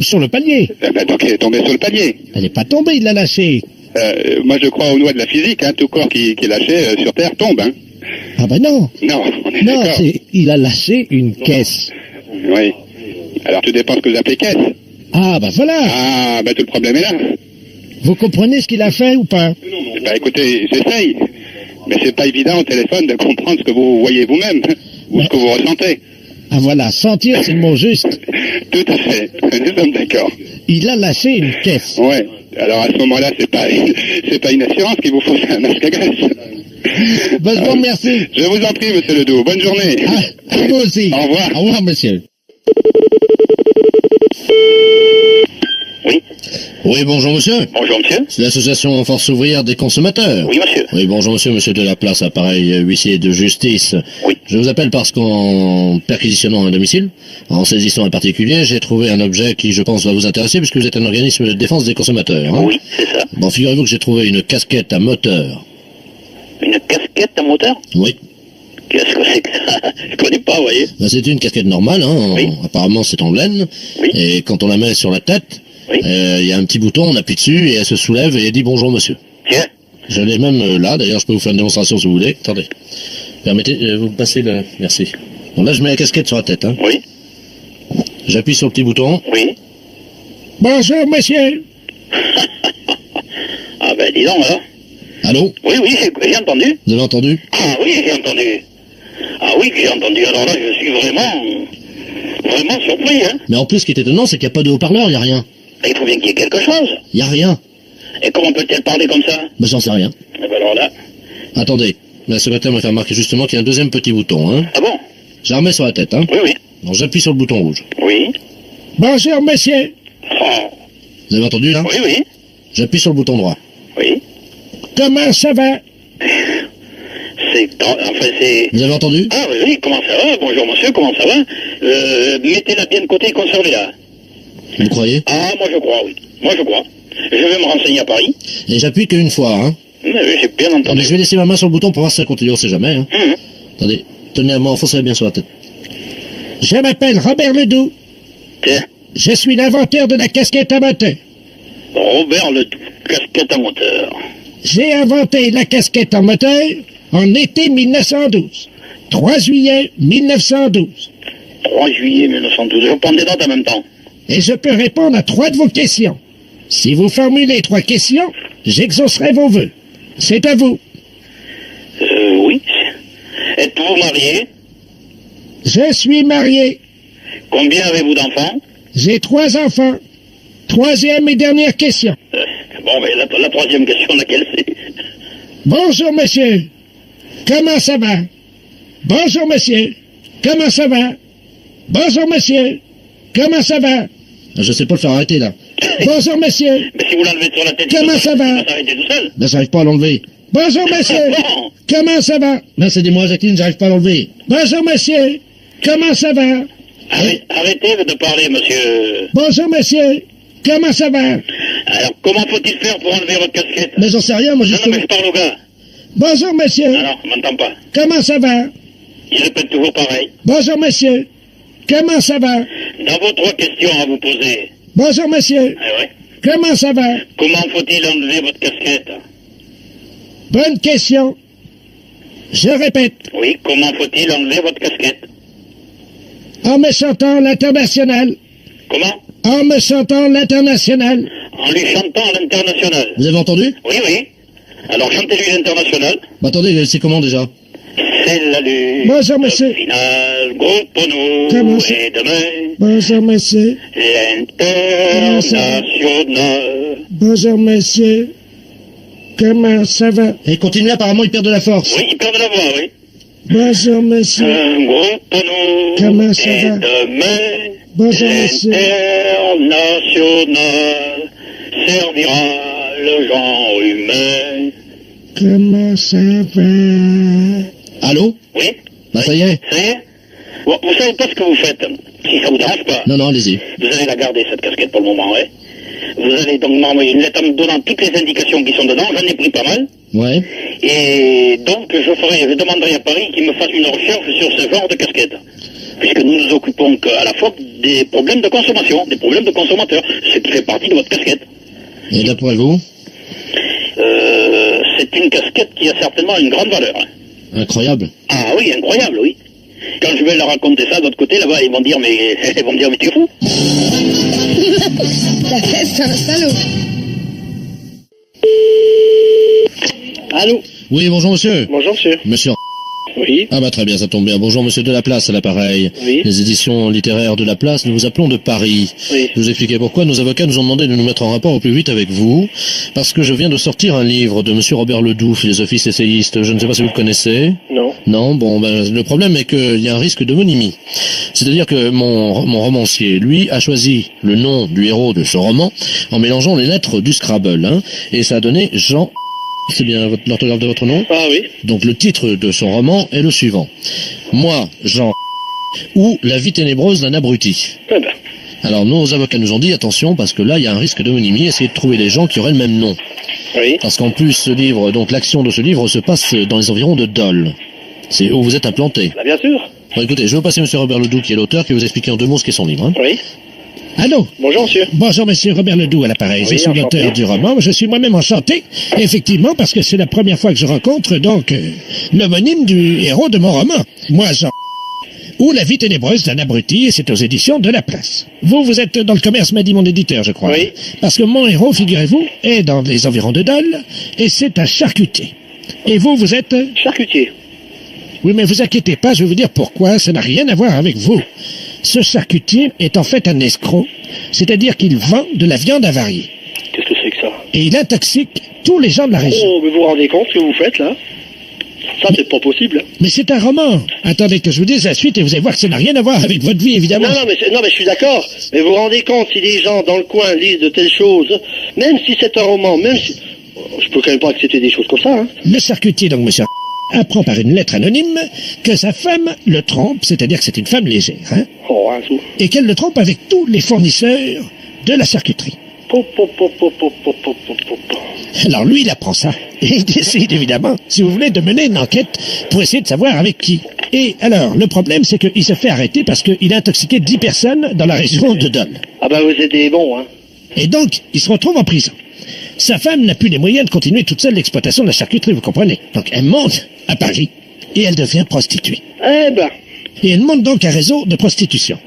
sur le palier. Donc elle est tombée sur le palier. Elle n'est pas tombée, il l'a lâché. Moi, je crois aux lois de la physique. Hein. Tout corps qui est lâché sur terre tombe. Hein. Ah, ben non. Non, on est Non, d'accord. il a lâché une caisse. Oui. Alors, tout dépend ce que vous appelez caisse. Ah, ben voilà. Ah, tout le problème est là. Vous comprenez ce qu'il a fait ou pas? Écoutez, j'essaye. Mais c'est pas évident au téléphone de comprendre ce que vous voyez vous-même. Ou ce que vous ressentez. Ah, voilà, sentir, c'est le mot juste. Tout à fait. Nous sommes d'accord. Il a lâché une caisse. Ouais. Alors, à ce moment-là, c'est pas une assurance qu'il vous faut, c'est un masque à graisse. Ben, je vous remercie. Je vous en prie, monsieur Ledoux. Bonne journée. Ah, vous aussi. Au revoir. Au revoir, monsieur. Oui, bonjour monsieur. Bonjour, monsieur. C'est l'association Force ouvrière des consommateurs. Oui, monsieur. Oui, bonjour monsieur, monsieur de la place, appareil huissier de justice. Oui. Je vous appelle parce qu'en perquisitionnant un domicile, en saisissant un particulier, j'ai trouvé un objet qui, je pense, va vous intéresser puisque vous êtes un organisme de défense des consommateurs. Hein. Oui, c'est ça. Bon, figurez-vous que j'ai trouvé une casquette à moteur. Une casquette à moteur? Oui. Qu'est-ce que c'est que ça? Je connais pas, vous voyez. Ben, c'est une casquette normale, hein. Oui. Apparemment c'est en laine. Oui. Et quand on la met sur la tête, Oui. il y a un petit bouton, on appuie dessus et elle se soulève et elle dit bonjour monsieur. Tiens. Je l'ai même là, d'ailleurs je peux vous faire une démonstration si vous voulez. Attendez. Permettez, vous me passez le... Merci. Bon là je mets la casquette sur la tête. Hein. Oui. J'appuie sur le petit bouton. Oui. Bonjour, monsieur. Ah ben, dis donc, alors. Allô? Oui, j'ai entendu. Vous avez entendu? Ah oui, j'ai entendu. Ah oui, que j'ai entendu. Alors là, je suis vraiment surpris, hein. Mais en plus ce qui est étonnant c'est qu'il n'y a pas de haut-parleur, il n'y a rien. Il faut bien qu'il y ait quelque chose. Il n'y a rien. Et comment peut-elle parler comme ça? Ben j'en sais rien. Eh ben alors là. Attendez. La secrétaire m'a fait remarquer justement qu'il y a un deuxième petit bouton. Hein. Ah bon? Je la remets sur la tête. Hein. Oui, oui. Donc j'appuie sur le bouton rouge. Oui. Bonjour, monsieur. Oh. Vous avez entendu là? Oui, oui. J'appuie sur le bouton droit. Oui. Comment ça va? C'est... Vous avez entendu? Ah oui, oui, comment ça va? Bonjour monsieur, comment ça va? Mettez-la bien de côté et conservez-la. Vous croyez? Ah, moi je crois, oui. Moi je crois. Je vais me renseigner à Paris. Et j'appuie qu'une fois. Hein. Oui, j'ai bien Attendez, entendu. je vais laisser ma main sur le bouton pour voir si ça continue, on sait jamais. Hein. Hum. Attendez, tenez la main, enfoncez-la bien sur la tête. Je m'appelle Robert Ledoux. Tiens. Je suis l'inventeur de la casquette à moteur. Robert Ledoux, casquette à moteur. J'ai inventé la casquette en moteur en été 1912. 3 juillet 1912. 3 juillet 1912. Je prends des notes en même temps. Et je peux répondre à 3 de vos questions. Si vous formulez 3 questions, j'exaucerai vos vœux. C'est à vous. Oui. Êtes-vous marié? Je suis marié. Combien avez-vous d'enfants? J'ai 3 enfants. 3e et dernière question. Bon, mais la troisième question, laquelle c'est? Bonjour, monsieur. Comment ça va? Bonjour, monsieur. Comment ça va? Bonjour, monsieur. Comment ça va? Je sais pas le faire arrêter, là. Bonjour, monsieur. Mais si vous l'enlevez sur la tête, Comment ça va? va s'arrêter tout seul. Là, j'arrive pas à l'enlever. Bonjour, monsieur. Bon. Comment ça va? Là, c'est dis-moi, Jacqueline, j'arrive pas à l'enlever. Bonjour, monsieur. Comment ça va? Arrêtez de parler, monsieur. Bonjour, monsieur. Comment ça va? Alors, comment faut-il faire pour enlever votre casquette? Mais j'en sais rien, moi, Non, justement. mais je parle au gars. Bonjour, monsieur. Non, non, on m'entend pas. Comment ça va? Il répète toujours pareil. Bonjour, monsieur. Comment ça va? Dans vos 3 questions à vous poser. Bonjour, monsieur. Ah ouais. Comment ça va? Comment faut-il enlever votre casquette? Bonne question. Je répète. Oui, comment faut-il enlever votre casquette? En me chantant l'international. Comment? En me chantant l'international. En lui chantant l'international. Vous avez entendu? Oui, oui. Alors chantez-lui l'international. Bah, attendez, c'est comment, déjà? C'est la lutte. Bonjour, monsieur. Finale, groupe nous Comment ça? et demain. Bonjour, monsieur. L'international. Bonjour, monsieur. Comment ça va? Et continuez, apparemment, il perd de la force. Oui, il perd de la voix, oui. Bonjour, monsieur. Un groupe nous Comment ça et va? demain. Bonjour, monsieur. L'international servira le genre humain. Comment ça va? Allô? Oui? Bah, ça y est. Ça y est? Bon, vous savez pas ce que vous faites. Si ça vous dérange pas. Non, non, allez-y. Vous allez la garder, cette casquette, pour le moment, ouais. Vous allez donc m'envoyer une lettre en me donnant toutes les indications qui sont dedans. J'en ai pris pas mal. Ouais. Et donc, je demanderai à Paris qu'il me fasse une recherche sur ce genre de casquette. Puisque nous nous occupons à la fois des problèmes de consommation, des problèmes de consommateurs, ce qui fait partie de votre casquette. Et d'après vous? C'est une casquette qui a certainement une grande valeur. Incroyable. Ah oui, incroyable, oui. Quand je vais leur raconter ça de l'autre côté, là-bas, ils vont me dire, mais tu es fou. C'est un salaud. Allô? Oui, bonjour, monsieur. Bonjour, monsieur. Monsieur. Oui. Ah bah très bien, ça tombe bien. Bonjour monsieur de la Place à l'appareil. Oui. Les éditions littéraires de la Place, nous vous appelons de Paris. Oui. Je vous expliquer pourquoi. Nos avocats nous ont demandé de nous mettre en rapport au plus vite avec vous, parce que je viens de sortir un livre de monsieur Robert Ledoux, philosophiste essayiste. Je ne sais pas si vous le connaissez. Non. Non, bon, ben, le problème est qu'il y a un risque d'homonymie. C'est-à-dire que mon romancier, lui, a choisi le nom du héros de ce roman en mélangeant les lettres du Scrabble, hein, et ça a donné Jean. C'est bien l'orthographe de votre nom? Ah oui. Donc le titre de son roman est le suivant. Moi, Jean, ou La vie ténébreuse d'un abruti. Eh ben. Alors nos avocats nous ont dit attention parce que là il y a un risque d'homonymie, essayez de trouver des gens qui auraient le même nom. Oui. Parce qu'en plus ce livre, donc l'action de ce livre se passe dans les environs de Dole. C'est où vous êtes implanté. Bah, bien sûr. Bon, écoutez, je vais passer monsieur Robert Ledoux qui est l'auteur, qui va vous expliquer en 2 mots ce qu'est son livre. Hein. Oui. Allô? Bonjour, monsieur. Bonjour, monsieur Robert Ledoux à l'appareil. Oui, Je suis enchanté. l'auteur du roman. Je suis moi-même enchanté, effectivement, parce que c'est la première fois que je rencontre, donc, l'homonyme du héros de mon roman. Moi, Jean, ou La vie ténébreuse d'un abruti, et c'est aux éditions de la Place. Vous êtes dans le commerce, m'a dit mon éditeur, je crois. Oui. Parce que mon héros, figurez-vous, est dans les environs de Dole, et c'est un charcutier. Et vous êtes... Charcutier. Oui, mais vous inquiétez pas, je vais vous dire pourquoi, ça n'a rien à voir avec vous. Ce charcutier est en fait un escroc, c'est-à-dire qu'il vend de la viande avariée. Qu'est-ce que c'est que ça? Et il intoxique tous les gens de la région. Oh, mais vous vous rendez compte ce que vous faites, là? Ça, c'est pas possible. Mais c'est un roman. Attendez que je vous dise la suite et vous allez voir que ça n'a rien à voir avec votre vie, évidemment. Non, mais je suis d'accord. Mais vous vous rendez compte si les gens dans le coin lisent de telles choses, même si c'est un roman, même si... Je peux quand même pas accepter des choses comme ça, hein. Le charcutier, donc, monsieur, apprend par une lettre anonyme que sa femme le trompe, c'est-à-dire que c'est une femme légère, hein, Oh, un sou. et qu'elle le trompe avec tous les fournisseurs de la charcuterie. Alors lui, il apprend ça. Et il décide, évidemment, si vous voulez, de mener une enquête pour essayer de savoir avec qui. Et alors, le problème, c'est qu'il se fait arrêter parce qu'il a intoxiqué 10 personnes dans la région de Dole. Ah bah vous êtes des bons, hein. Et donc, il se retrouve en prison. Sa femme n'a plus les moyens de continuer toute seule l'exploitation de la charcuterie, vous comprenez. Donc, elle monte à Paris et elle devient prostituée. Eh ben, Et elle monte donc un réseau de prostitution.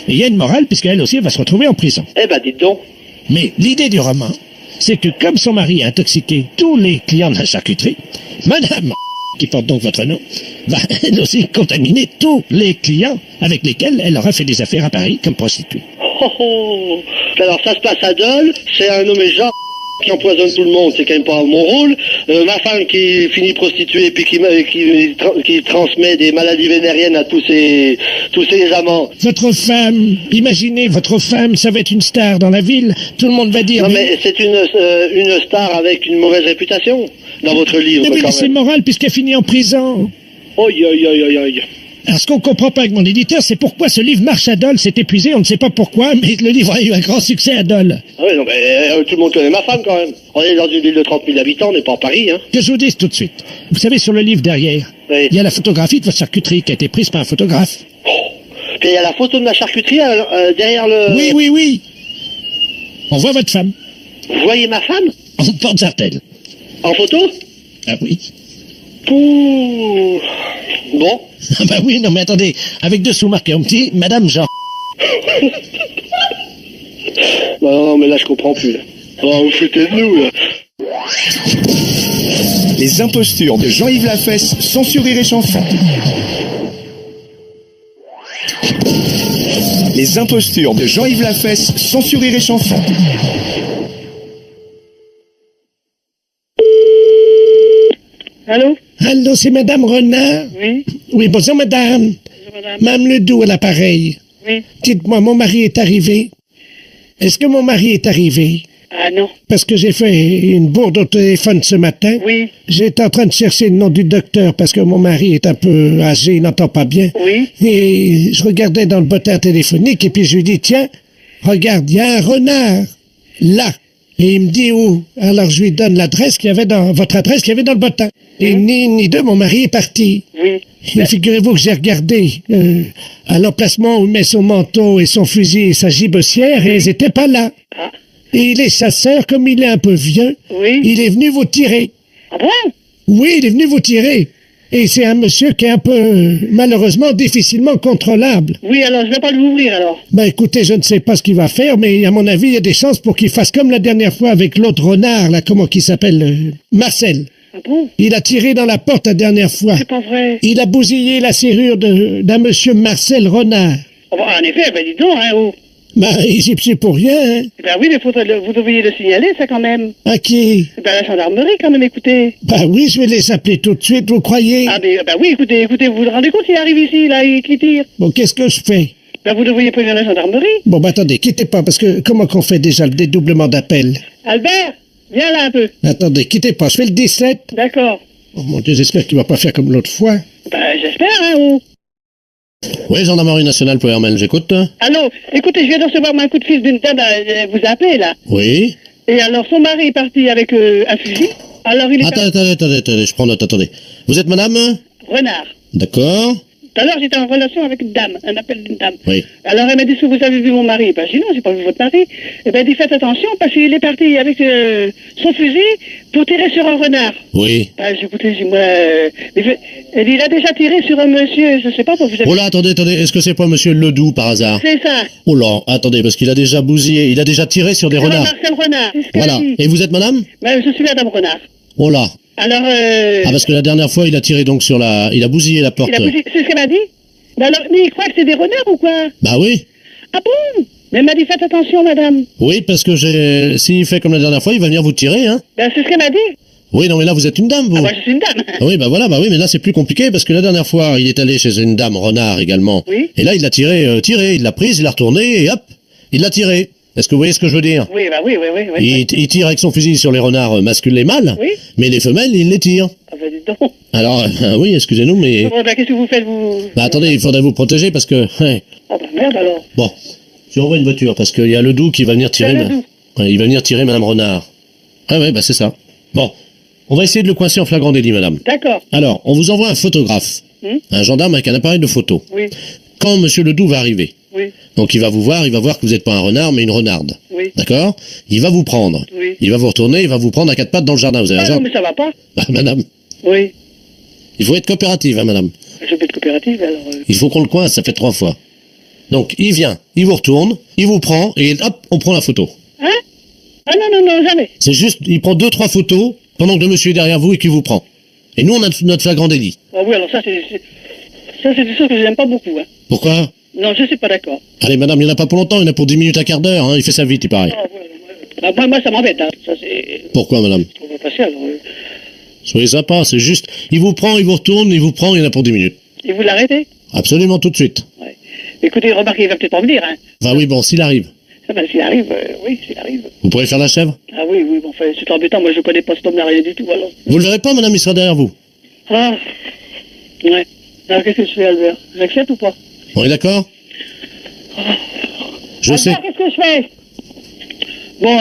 Et il y a une morale, puisqu'elle aussi va se retrouver en prison. dites donc. Mais l'idée du roman, c'est que comme son mari a intoxiqué tous les clients de la charcuterie, Madame, qui porte donc votre nom, va elle aussi contaminer tous les clients avec lesquels elle aura fait des affaires à Paris comme prostituée. Alors ça se passe à Dole, c'est un nommé Jean qui empoisonne tout le monde, c'est quand même pas mon rôle. Ma femme qui finit prostituée puis qui transmet des maladies vénériennes à tous ses amants. Votre femme, imaginez, votre femme, ça va être une star dans la ville, tout le monde va dire... Non mais c'est une star avec une mauvaise réputation dans votre livre. Mais quand c'est même. moral puisqu'elle finit en prison. Aïe. Alors, ce qu'on comprend pas avec mon éditeur, c'est pourquoi ce livre marche à Dole, c'est épuisé, on ne sait pas pourquoi, mais le livre a eu un grand succès à Dole. Ah oui, non mais tout le monde connaît ma femme quand même. On est dans une ville de 30 000 habitants, on n'est pas à Paris, hein. Que je vous dise tout de suite. Vous savez, sur le livre derrière, Oui. il y a la photographie de votre charcuterie qui a été prise par un photographe. Puis il y a la photo de ma charcuterie derrière le... Oui. On voit votre femme. Vous voyez ma femme En porte-sartelle. en photo? Ah oui. Pouh. Bon. Ah bah oui, non mais attendez, avec dessous marqué en petit, Madame Jean. Non, mais là je comprends plus. Là. Oh, vous foutez de nous là. Les impostures de Jean-Yves Lafesse, sans Rire et Chanson. Les impostures de Jean-Yves Lafesse, sans Rire et Chanson. Allô? Allô, c'est Madame Renard? Oui? Oui, bonjour Madame. Bonjour, madame. Madame Ledoux à l'appareil. Oui? Dites-moi, mon mari est arrivé? Est-ce que mon mari est arrivé? Ah non. Parce que j'ai fait une bourde au téléphone ce matin. Oui? J'étais en train de chercher le nom du docteur parce que mon mari est un peu âgé, il n'entend pas bien. Oui? Et je regardais dans le bottin téléphonique et puis je lui dis, tiens, regarde, il y a un renard là. Et il me dit où? Alors je lui donne l'adresse qu'il y avait dans, votre adresse qu'il y avait dans le bottin. Et ni une ni deux, mon mari est parti. Oui? Et figurez-vous que j'ai regardé à l'emplacement où il met son manteau et son fusil et sa gibecière et ils étaient pas là. Ah. Et il est chasseur, comme il est un peu vieux, Oui? il est venu vous tirer. Ah bon? Oui, il est venu vous tirer. Et c'est un monsieur qui est un peu, malheureusement, difficilement contrôlable. Oui, alors je vais pas l'ouvrir alors. Ben écoutez, je ne sais pas ce qu'il va faire, mais à mon avis, il y a des chances pour qu'il fasse comme la dernière fois avec l'autre renard, là, comment qu'il s'appelle, Marcel. Ah bon? Il a tiré dans la porte la dernière fois. C'est pas vrai. Il a bousillé la serrure d'un monsieur Marcel Renard. Ah bon, en effet, ben dis donc, hein, oh. Ben, c'est pour rien, hein. Ben oui, mais vous devriez le signaler, ça quand même. À qui? Ben la gendarmerie quand même, écoutez. Ben oui, je vais les appeler tout de suite, vous croyez? Ah ben oui, écoutez, vous vous rendez compte, il arrive ici, là, et qui tire? Bon, qu'est-ce que je fais? Ben vous devriez prévenir la gendarmerie. Bon, ben attendez, quittez pas, parce que comment qu'on fait déjà le dédoublement d'appel? Albert, viens là un peu. Attendez, quittez pas, je fais le 17. D'accord. Oh mon Dieu, j'espère qu'il va pas faire comme l'autre fois. Ben j'espère, hein, oh. Oui, gendarmerie nationale, Powerman, j'écoute. Allô, écoutez, je viens de recevoir un coup de fil d'une dame, elle vous a appelé, là. Oui. Et alors, son mari est parti avec un fusil. Alors, il est Attendez, je prends note, attendez. Vous êtes madame? renard. D'accord. Tout à l'heure, j'étais en relation avec une dame, un appel d'une dame. Oui. Alors, elle m'a dit, est-ce que vous avez vu mon mari? Ben, j'ai dit, non, j'ai pas vu votre mari. Eh ben, elle dit, faites attention, parce qu'il est parti avec son fusil pour tirer sur un renard. Oui. Ben, j'ai écouté, j'ai dit, moi, elle dit, il a déjà tiré sur un monsieur, je sais pas, pour vous avez... Oh là, attendez, est-ce que c'est pas monsieur Ledoux, par hasard? C'est ça. Oh là, attendez, parce qu'il a déjà bousillé, il a déjà tiré sur des Sur renards. Marcel Renard. C'est ce qu'elle Voilà. a dit. Et vous êtes madame? Ben, je suis madame Renard. Oh là. Alors, Ah, parce que la dernière fois, il a tiré donc sur la... Il a bousillé la porte. c'est ce qu'elle m'a dit? Ben alors, mais il croit que c'est des renards ou quoi? Bah oui. Ah bon? Mais elle m'a dit, faites attention, madame. Oui, parce que s'il fait comme la dernière fois, il va venir vous tirer, hein. Ben, c'est ce qu'elle m'a dit. Oui, non, mais là, vous êtes une dame, vous. Ah, moi, je suis une dame. Ah oui, bah voilà, bah oui, mais là, c'est plus compliqué, parce que la dernière fois, il est allé chez une dame renard également. Oui. Et là, il l'a tiré, il l'a prise, il l'a retournée, et hop, il l'a tiré. Est-ce que vous voyez ce que je veux dire? Oui, bah oui. Il tire avec son fusil sur les renards masculins et mâles, Oui. mais les femelles, il les tire. Ah, ben, dis donc. Alors, oui, excusez-nous, mais... Bon, ben, qu'est-ce que vous faites, vous? Bah attendez, il faudrait vous protéger, parce que... ouais. Oh, ben, merde, alors. Bon, tu envoies une voiture, parce qu'il y a Ledoux qui va venir tirer. Ben, Ledoux. Ouais, il va venir tirer Madame Renard. Ah ouais, bah c'est ça. Bon, on va essayer de le coincer en flagrant délit, madame. D'accord. Alors, on vous envoie un photographe, un gendarme avec un appareil de photo. Oui. Quand Monsieur Ledoux va arriver, Oui. donc il va voir que vous n'êtes pas un renard, mais une renarde. Oui. D'accord? Il va vous prendre. Oui. Il va vous retourner, il va vous prendre à quatre pattes dans le jardin. Vous avez Ah raison? non, mais ça va pas. Bah, madame, Oui. il faut être coopérative, hein, madame. Je vais être coopérative, alors... Il faut qu'on le coince, ça fait 3 fois. Donc, il vient, il vous retourne, il vous prend, et hop, on prend la photo. Hein? Ah non, jamais. C'est juste, il prend 2-3 photos, pendant que le monsieur est derrière vous et qu'il vous prend. Et nous, on a notre flagrant délit. Ah oui, alors ça, c'est des choses que je n'aime pas beaucoup, hein. Pourquoi? Non, je suis pas d'accord. Allez, madame, il n'y en a pas pour longtemps, il y en a pour 10 minutes à quart d'heure, hein, il fait ça vite, il paraît. Ah, ouais. Bah, moi, ça m'embête, hein. Ça, c'est... Pourquoi, madame? On va passer, alors... Soyez sympa, c'est juste, il vous prend, il vous retourne, il vous prend, il y en a pour 10 minutes. Et vous l'arrêtez? Absolument tout de suite. Ouais. Écoutez, remarquez, il va peut-être pas venir, hein. Enfin oui, bon, s'il arrive. Ah ben, s'il arrive, oui, s'il arrive. Vous pourrez faire la chèvre? Ah oui, bon, enfin, c'est embêtant, moi, je connais pas cet homme-là, rien du tout, alors... Vous le verrez pas, madame, il sera derrière vous. Ah, ouais. Alors, qu'est-ce que je fais, Albert? J'accepte ou pas? On est d'accord? Je sais. Qu'est-ce que je fais? Bon,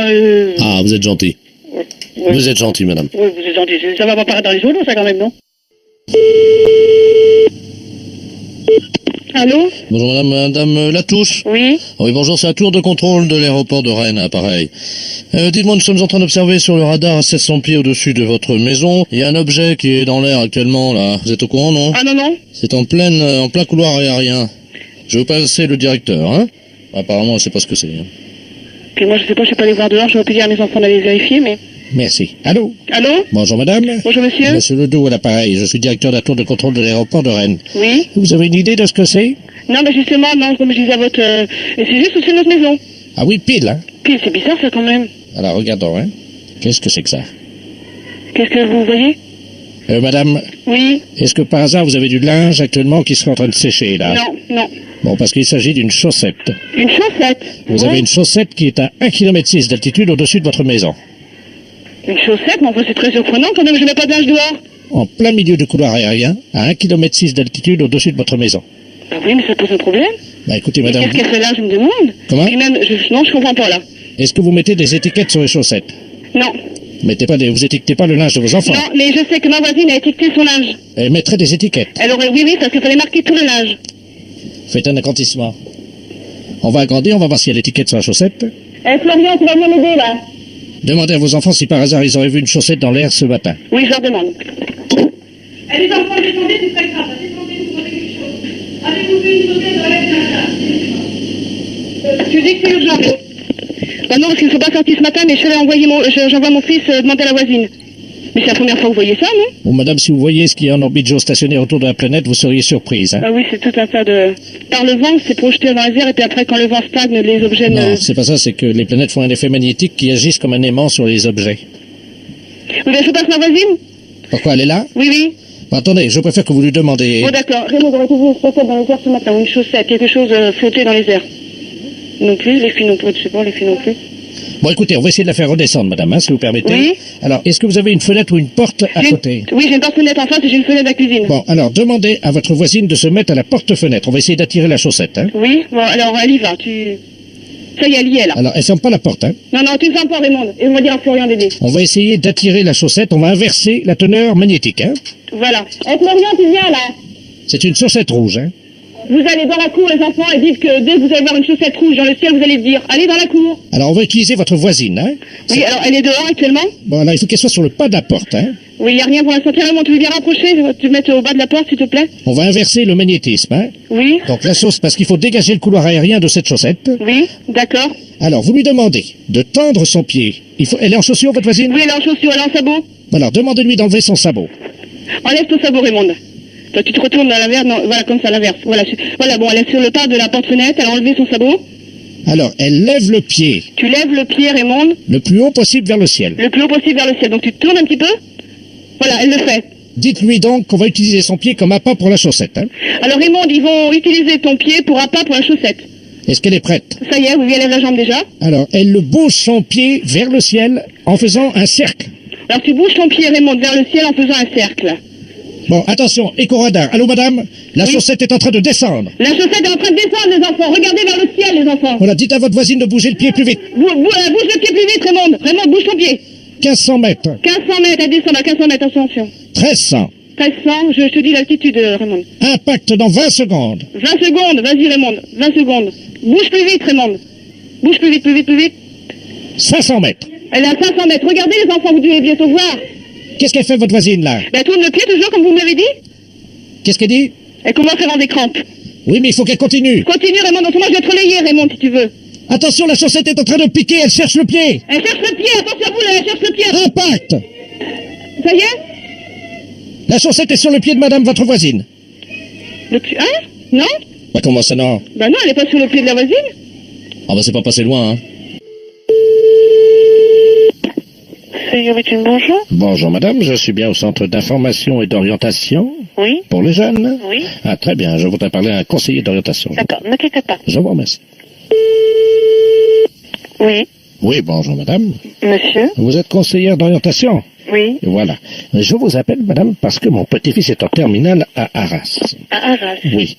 Ah, vous êtes gentil. ouais. Vous êtes gentil, madame. Oui, vous êtes gentil. Ça va pas paraître dans les journaux, ça, quand même, non? Allô? Bonjour, madame Latouche. Oui? Oui, bonjour, c'est la tour de contrôle de l'aéroport de Rennes, appareil. Dites-moi, nous sommes en train d'observer sur le radar à 700 pieds au-dessus de votre maison. Il y a un objet qui est dans l'air actuellement, là. Vous êtes au courant, non? Ah non. C'est en plein couloir aérien. Je vais vous passer le directeur, hein? Apparemment, elle sait pas ce que c'est. Hein. Puis moi, je sais pas, je suis pas allé voir dehors, je vais pas dire à mes enfants d'aller vérifier, mais... Merci. Allô? Allô? Bonjour madame. Bonjour, monsieur? Monsieur Ledoux à l'appareil, je suis directeur de la tour de contrôle de l'aéroport de Rennes. Oui? Vous avez une idée de ce que c'est? Non, mais justement, non, comme je disais à votre... Et c'est juste au-dessus de notre maison. Ah oui, pile, hein? Puis c'est bizarre, ça, quand même. Alors regardons, hein. Qu'est-ce que c'est que ça? Qu'est-ce que vous voyez? Madame, Oui? est-ce que par hasard vous avez du linge actuellement qui serait en train de sécher, là? Non. Bon, parce qu'il s'agit d'une chaussette. Une chaussette? Vous avez une chaussette qui est à 1,6 km d'altitude au-dessus de votre maison. Une chaussette? Mais enfin, c'est très surprenant, quand même, je mets pas de linge dehors. En plein milieu du couloir aérien, à 1,6 km d'altitude au-dessus de votre maison. Ah oui, mais ça pose un problème. Bah écoutez, madame, Qu'est-ce qu'elle fait là, je me demande? Comment? Puis même, non, je comprends pas, là. est-ce que vous mettez des étiquettes sur les chaussettes? Non. Vous étiquetez pas le linge de vos enfants? Non, mais je sais que ma voisine a étiqueté son linge. Elle mettrait des étiquettes. Elle aurait, oui, parce qu'il fallait marquer tout le linge. Faites un agrandissement. On va agrandir, on va voir s'il y a l'étiquette sur la chaussette. Florian, tu vas venir m'aider, là? Demandez à vos enfants si par hasard ils auraient vu une chaussette dans l'air ce matin. Oui, je leur demande. Les enfants, descendez, c'est très grave. Descendez, vous prenez quelque chose. Avez-vous vu une chaussette dans l'air ce matin? Tu dis que c'est urgent. Bah non, parce qu'ils ne sont pas sortis ce matin, mais je vais envoyer j'envoie mon fils demander à la voisine. Mais c'est la première fois que vous voyez ça, non? Bon, madame, si vous voyez ce qui est en orbite géostationnaire autour de la planète, vous seriez surprise. Hein? Ah oui, c'est tout un tas de... Par le vent, c'est projeté dans les airs, et puis après, quand le vent stagne, les objets Non, c'est pas ça, c'est que les planètes font un effet magnétique qui agissent comme un aimant sur les objets. Vous voulez que je passe ma voisine? Pourquoi elle est là? Oui. Bon, attendez, je préfère que vous lui demandiez... Bon, d'accord. Raymond aurait vu une chaussette dans les airs ce matin, ou une chaussette, quelque chose flotté dans les airs. Non plus, les filles non plus, je sais pas, les filles non plus. Bon, écoutez, on va essayer de la faire redescendre, madame, hein, si vous permettez. Oui. Alors, est-ce que vous avez une fenêtre ou une porte à côté? Oui, j'ai une porte-fenêtre en face et j'ai une fenêtre à la cuisine. Bon, alors, demandez à votre voisine de se mettre à la porte-fenêtre. On va essayer d'attirer la chaussette, hein. Oui, bon, alors, elle y va, Ça y est, elle y est, là. Alors, elle ferme pas la porte, hein. Non, tu ne fermes pas, Raymond. Et on va dire à Florian d'aider. On va essayer d'attirer la chaussette, on va inverser la teneur magnétique, hein. Voilà. Florian, tu viens, là. C'est une chaussette rouge, hein. Vous allez dans la cour, les enfants, et dites que dès que vous allez voir une chaussette rouge dans le ciel, vous allez dire, allez dans la cour. Alors, on va utiliser votre voisine, hein. Oui, alors, elle est dehors actuellement? Bon, alors, il faut qu'elle soit sur le pas de la porte, hein. Oui, il n'y a rien pour l'instant. Tiens, Raymond, tu veux bien rapprocher? Tu veux mettre au bas de la porte, s'il te plaît? On va inverser le magnétisme, hein. Oui. Donc, la chaussette, parce qu'il faut dégager le couloir aérien de cette chaussette. Oui, d'accord. Alors, vous lui demandez de tendre son pied. Elle est en chaussure, votre voisine? Oui, elle est en chaussure, elle est en sabot. Alors, demandez-lui d'enlever son sabot. Enlève ton sabot, Raymond. Toi, tu te retournes à l'inverse, non, voilà, comme ça, à l'inverse. Voilà, bon, elle est sur le pas de la porte-fenêtre, elle a enlevé son sabot. Alors, elle lève le pied. Tu lèves le pied, Raymond. Le plus haut possible vers le ciel. Le plus haut possible vers le ciel. Donc, tu te tournes un petit peu. Voilà, elle le fait. Dites-lui donc qu'on va utiliser son pied comme appât pour la chaussette, hein. Alors, Raymond, ils vont utiliser ton pied pour appât pour la chaussette. Est-ce qu'elle est prête? Ça y est, oui, elle lève la jambe déjà. Alors, elle bouge son pied vers le ciel en faisant un cercle. Alors, tu bouges ton pied, Raymond, vers le ciel en faisant un cercle. Bon, attention, éco-radar. Allô, madame? La chaussette est en train de descendre. La chaussette est en train de descendre, les enfants. Regardez vers le ciel, les enfants. Voilà, dites à votre voisine de bouger le pied plus vite. Bouge le pied plus vite, Raymond. Raymond, bouge ton pied. 1500 mètres. 1500 mètres, elle descend à 1500 mètres, attention. 1300. 1300, je te dis l'altitude, Raymond. Impact dans 20 secondes. 20 secondes, vas-y, Raymond. 20 secondes. Bouge plus vite, Raymond. Bouge plus vite, plus vite, plus vite. 500 mètres. Elle est à 500 mètres. Regardez, les enfants, vous devez bientôt voir. Qu'est-ce qu'elle fait, votre voisine, là? Ben, tourne le pied toujours, comme vous me l'avez dit. Qu'est-ce qu'elle dit? Elle commence à avoir des crampes. Oui, mais il faut qu'elle continue. Continue, Raymond. Dans ce moment, je vais te relayer, Raymond, si tu veux. Attention, la chaussette est en train de piquer, elle cherche le pied. Elle cherche le pied, attention à vous, là, elle cherche le pied. Impact. Ça y est? La chaussette est sur le pied de madame, votre voisine. Le pied, hein? Non? Bah comment ça non? Ben non, elle est pas sur le pied de la voisine. Ah bah c'est pas passé loin, hein. Bonjour. Bonjour madame, je suis bien au centre d'information et d'orientation Oui, pour les jeunes. oui. Ah très bien, je voudrais parler à un conseiller d'orientation. D'accord, ne quittez pas. Je vous remercie. Oui, Oui, bonjour madame. monsieur. Vous êtes conseillère d'orientation? Oui, Voilà. Je vous appelle madame parce que mon petit-fils est en terminale à Arras. à Arras. Oui.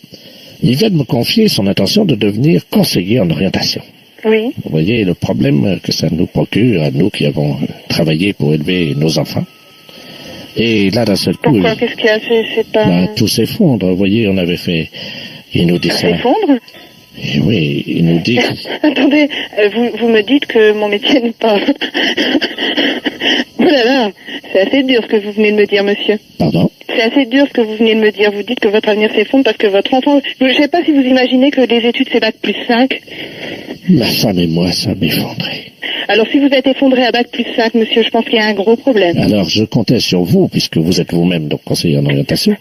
Il vient de me confier son intention de devenir conseiller en orientation. Oui, Vous voyez le problème que ça nous procure à nous qui avons travaillé pour élever nos enfants. Et là, d'un seul coup, pourquoi? Qu'est-ce qu'il y a? C'est pas... ben, tout s'effondre. Vous voyez, on avait fait... Il nous dit Ça ça. s'effondre? Et oui, il nous dit... Attendez, vous me dites que mon métier n'est pas... Oh là là, c'est assez dur ce que vous venez de me dire, monsieur. Pardon? C'est assez dur ce que vous venez de me dire. Vous dites que votre avenir s'effondre parce que votre enfant... Je ne sais pas si vous imaginez que les études, c'est bac plus 5. Ma femme et moi, ça m'effondrait. Alors si vous êtes effondré à bac plus 5, monsieur, je pense qu'il y a un gros problème. Alors, je comptais sur vous, puisque vous êtes vous-même donc conseiller en orientation,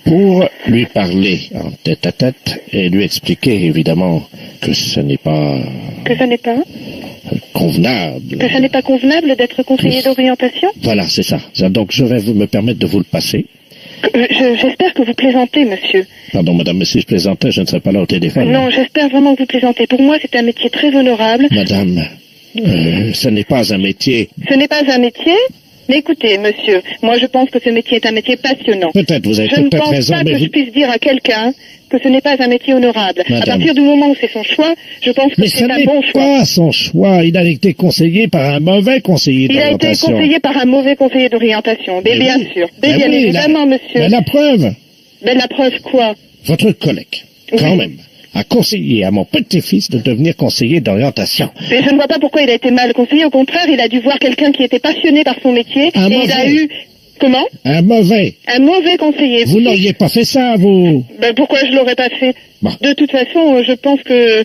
pour lui parler en tête à tête et lui expliquer, évidemment, que ce n'est pas Que ça n'est pas... convenable. Que ça n'est pas convenable d'être conseiller d'orientation? Voilà, c'est ça. Donc, je vais me permettre de vous le passer. J'espère que vous plaisantez, monsieur. Pardon, madame, mais si je plaisantais, je ne serais pas là au téléphone. Non, j'espère vraiment que vous plaisantez. Pour moi, c'est un métier très honorable. Madame, ce n'est pas un métier. Ce n'est pas un métier. Mais écoutez, monsieur, moi je pense que ce métier est un métier passionnant. Peut-être, vous avez Je ne peut-être pense raison, pas mais que vous... je puisse dire à quelqu'un que ce n'est pas un métier honorable. À Madame. partir du moment où c'est son choix, je pense que Mais c'est ce un n'est bon choix. pas son choix. Il a été conseillé par un mauvais conseiller Il a été d'orientation. conseillé par un mauvais conseiller d'orientation. Mais Mais bien oui. sûr. Mais Mais bien oui, évidemment, monsieur. Mais la preuve, Mais la preuve quoi? votre collègue, quand Oui. même, a conseillé à mon petit-fils de devenir conseiller d'orientation. Mais je ne vois pas pourquoi il a été mal conseillé. Au contraire, il a dû voir quelqu'un qui était passionné par son métier. Un et il a mauvais. eu... Comment? Un mauvais. Un mauvais conseiller. Vous n'auriez pas fait ça, vous. Ben, pourquoi je l'aurais pas fait? Bon. De toute façon, je pense que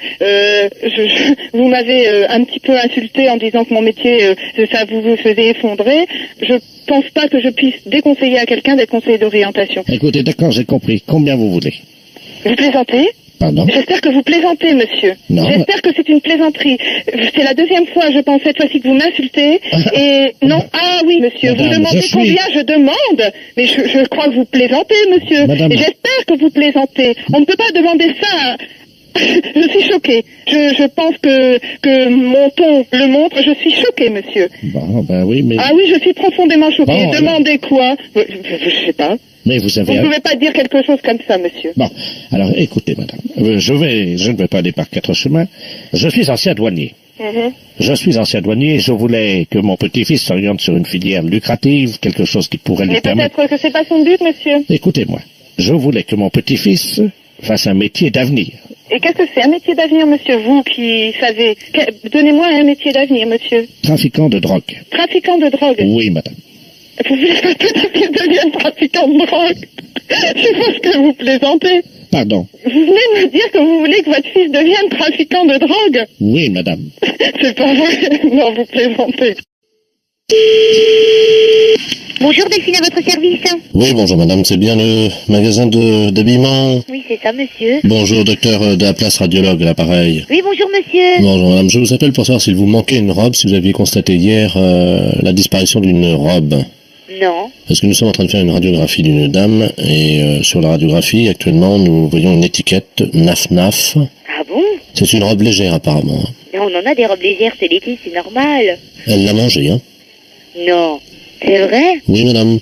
vous m'avez un petit peu insulté en disant que mon métier, ça vous faisait effondrer. Je pense pas que je puisse déconseiller à quelqu'un d'être conseiller d'orientation. Écoutez, d'accord, j'ai compris. Combien vous voulez? Vous plaisantez? Pardon? J'espère que vous plaisantez, monsieur. Non. J'espère que c'est une plaisanterie. C'est la deuxième fois, je pense, cette fois-ci que vous m'insultez. Et non, ah oui, monsieur, Madame, vous demandez je suis- combien je demande. Mais je crois que vous plaisantez, monsieur. Madame. Et j'espère que vous plaisantez. On ne peut pas demander ça. Je suis choquée. Je pense que mon ton le montre. Je suis choquée, monsieur. Bon, ben oui, mais... Ah oui, je suis profondément choquée. Bon, Demandez quoi? Je sais pas. Mais vous Vous avez... ne pouvez pas dire quelque chose comme ça, monsieur. Bon, alors écoutez, madame, je ne vais pas aller par quatre chemins. Je suis ancien douanier. Mhm. Je suis ancien douanier et je voulais que mon petit-fils s'oriente sur une filière lucrative, quelque chose qui pourrait lui Mais permettre... peut-être que c'est pas son but, monsieur. Écoutez-moi, je voulais que mon petit-fils fasse un métier d'avenir. Et qu'est-ce que c'est un métier d'avenir, monsieur, vous qui savez? Donnez-moi un métier d'avenir, monsieur. Trafiquant de drogue. Trafiquant de drogue. Oui, madame. Vous voulez que votre petit-fils devienne trafiquant de drogue? Je pense que vous plaisantez. Pardon. Vous venez de me dire que vous voulez que votre fils devienne trafiquant de drogue? Oui, madame. C'est pas vrai. Non, vous plaisantez. Bonjour, Delphine, à votre service. Oui, bonjour madame, c'est bien le magasin d'habillement. Oui, c'est ça, monsieur. Bonjour, docteur de la place radiologue, l'appareil. Oui, bonjour, monsieur. Bonjour madame, je vous appelle pour savoir s'il vous manquait une robe, si vous aviez constaté hier la disparition d'une robe. Non. Parce que nous sommes en train de faire une radiographie d'une dame, et sur la radiographie, actuellement, nous voyons une étiquette NAF-NAF. Ah bon? C'est une robe légère apparemment. Non, on en a des robes légères, c'est l'été, c'est normal. Elle l'a mangée, hein? Non. C'est vrai? Oui madame.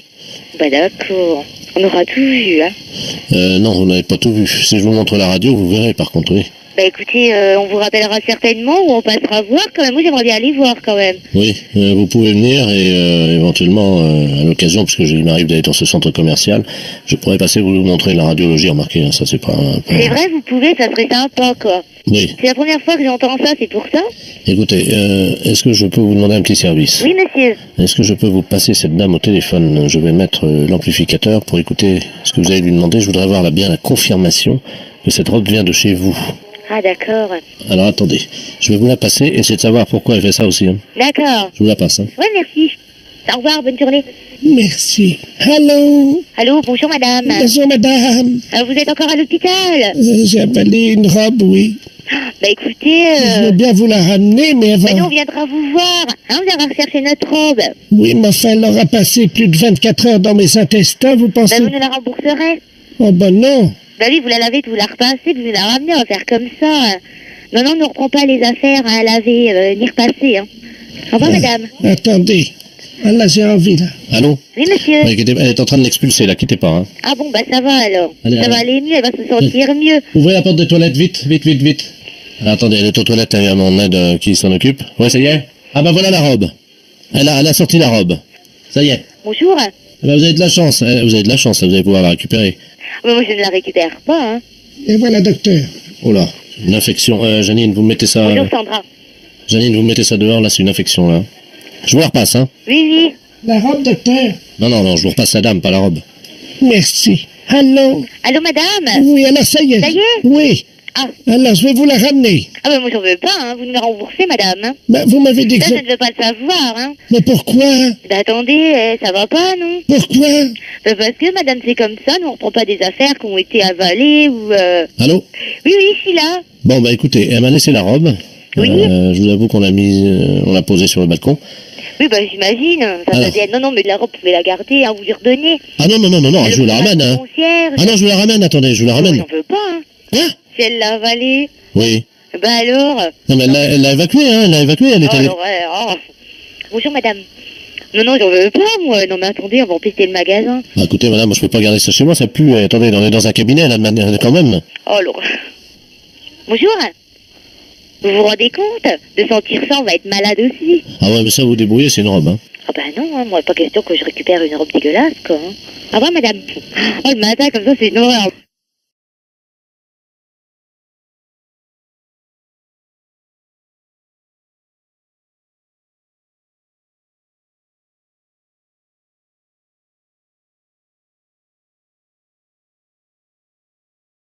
Bah d'accord. On aura tout vu, hein. Non, vous n'avez pas tout vu. Si je vous montre la radio, vous verrez par contre, oui. Bah écoutez, on vous rappellera certainement ou on passera voir quand même. Moi j'aimerais bien aller voir quand même. Oui, vous pouvez venir et éventuellement, à l'occasion, puisque il m'arrive d'aller dans ce centre commercial, je pourrais passer vous montrer la radiologie, remarquez, hein, ça c'est pas... C'est vrai, vous pouvez, ça serait sympa quoi. Oui. C'est la première fois que j'entends ça, c'est pour ça. Écoutez, est-ce que je peux vous demander un petit service? Oui monsieur. Est-ce que je peux vous passer cette dame au téléphone? Je vais mettre l'amplificateur pour écouter ce que vous allez lui demander. Je voudrais avoir bien la confirmation que cette robe vient de chez vous. Ah d'accord. Alors attendez, je vais vous la passer, essayez de savoir pourquoi elle fait ça aussi. Hein. D'accord. Je vous la passe. Hein. Ouais, merci. Au revoir, bonne journée. Merci. Allô? Allô, bonjour madame. Bonjour, madame. Vous êtes encore à l'hôpital? J'ai avalé une robe, oui. Bah écoutez... Je veux bien vous la ramener, mais avant... Bah nous, on viendra vous voir. Hein, on viendra rechercher notre robe. Oui, mais enfin, elle aura passé plus de 24 heures dans mes intestins, vous pensez? Bah vous nous la rembourserez. Oh ben non. Bah oui, vous la lavez, vous la repassez, vous nous la ramenez, on va faire comme ça. Non, non, on ne reprend pas les affaires à laver ni repasser. Hein. Au revoir madame. Attendez. Ah, là, j'ai envie, là. Allô? Oui monsieur. Ouais, elle est en train de l'expulser, là, quittez pas. Hein. Ah bon, bah ça va alors. Allez, ça va aller mieux, elle va se sentir mieux. Ouvrez la porte des toilettes, vite, vite, vite, vite. Alors, attendez, elle est aux toilettes, il y a mon aide qui s'en occupe. Ouais, ça y est? Ah bah voilà la robe. Elle a sorti la robe. Ça y est. Bonjour. Ah bah, vous avez de la chance, vous avez de la chance, vous allez pouvoir la récupérer. Mais moi je ne la récupère pas. Hein. Et voilà, docteur. Oh là, une infection. Janine, vous mettez ça... Bonjour Sandra. Janine, vous mettez ça dehors, là, c'est une infection, là. Je vous la repasse, hein? Oui, oui. La robe, docteur? Non, je vous repasse la dame, pas la robe. Merci. Allô? Allô madame? Oui, alors ça y est. Ça y est? Oui. Ah. Alors, je vais vous la ramener. Ah ben moi j'en veux pas, hein. Vous nous la remboursez madame. Hein. Ben, vous m'avez dit que... Ça, je ne veux pas le savoir. Hein. Mais pourquoi? Bah attendez, ça va pas non? Pourquoi? Bah, parce que madame c'est comme ça, nous on reprend pas des affaires qui ont été avalées ou... Allô? Oui, je suis là. Bon, bah écoutez, elle m'a laissé la robe. Oui. Je vous avoue qu'on l'a on l'a posée sur le balcon. Oui, bah j'imagine. Ça Alors. veut dire, non, mais la robe, vous pouvez la garder, hein, vous lui redonnez. Ah non, je vous la ramène. Hein. Ah non, je vous la ramène, attendez, je vous la ramène. J'en veux pas, hein. Hein? Si elle l'a avalée. Oui. Bah alors. Non, mais elle l'a évacuée, hein, elle est Oh, allée... l'horreur, oh. Bonjour madame. Non, j'en veux pas, moi. Non, mais attendez, on va empêcher le magasin. Ah, écoutez, madame, moi je peux pas garder ça chez moi, ça pue. Attendez, on est dans un cabinet, là, quand même. Oh, l'horreur. Bonjour. Vous vous rendez compte? De sentir ça, on va être malade aussi. Ah ouais, mais ça, vous débrouillez, c'est une robe, hein. Ah bah non, hein, moi, pas question que je récupère une robe dégueulasse, quoi. Hein. Au revoir, madame. Oh, le matin, comme ça, c'est une horreur.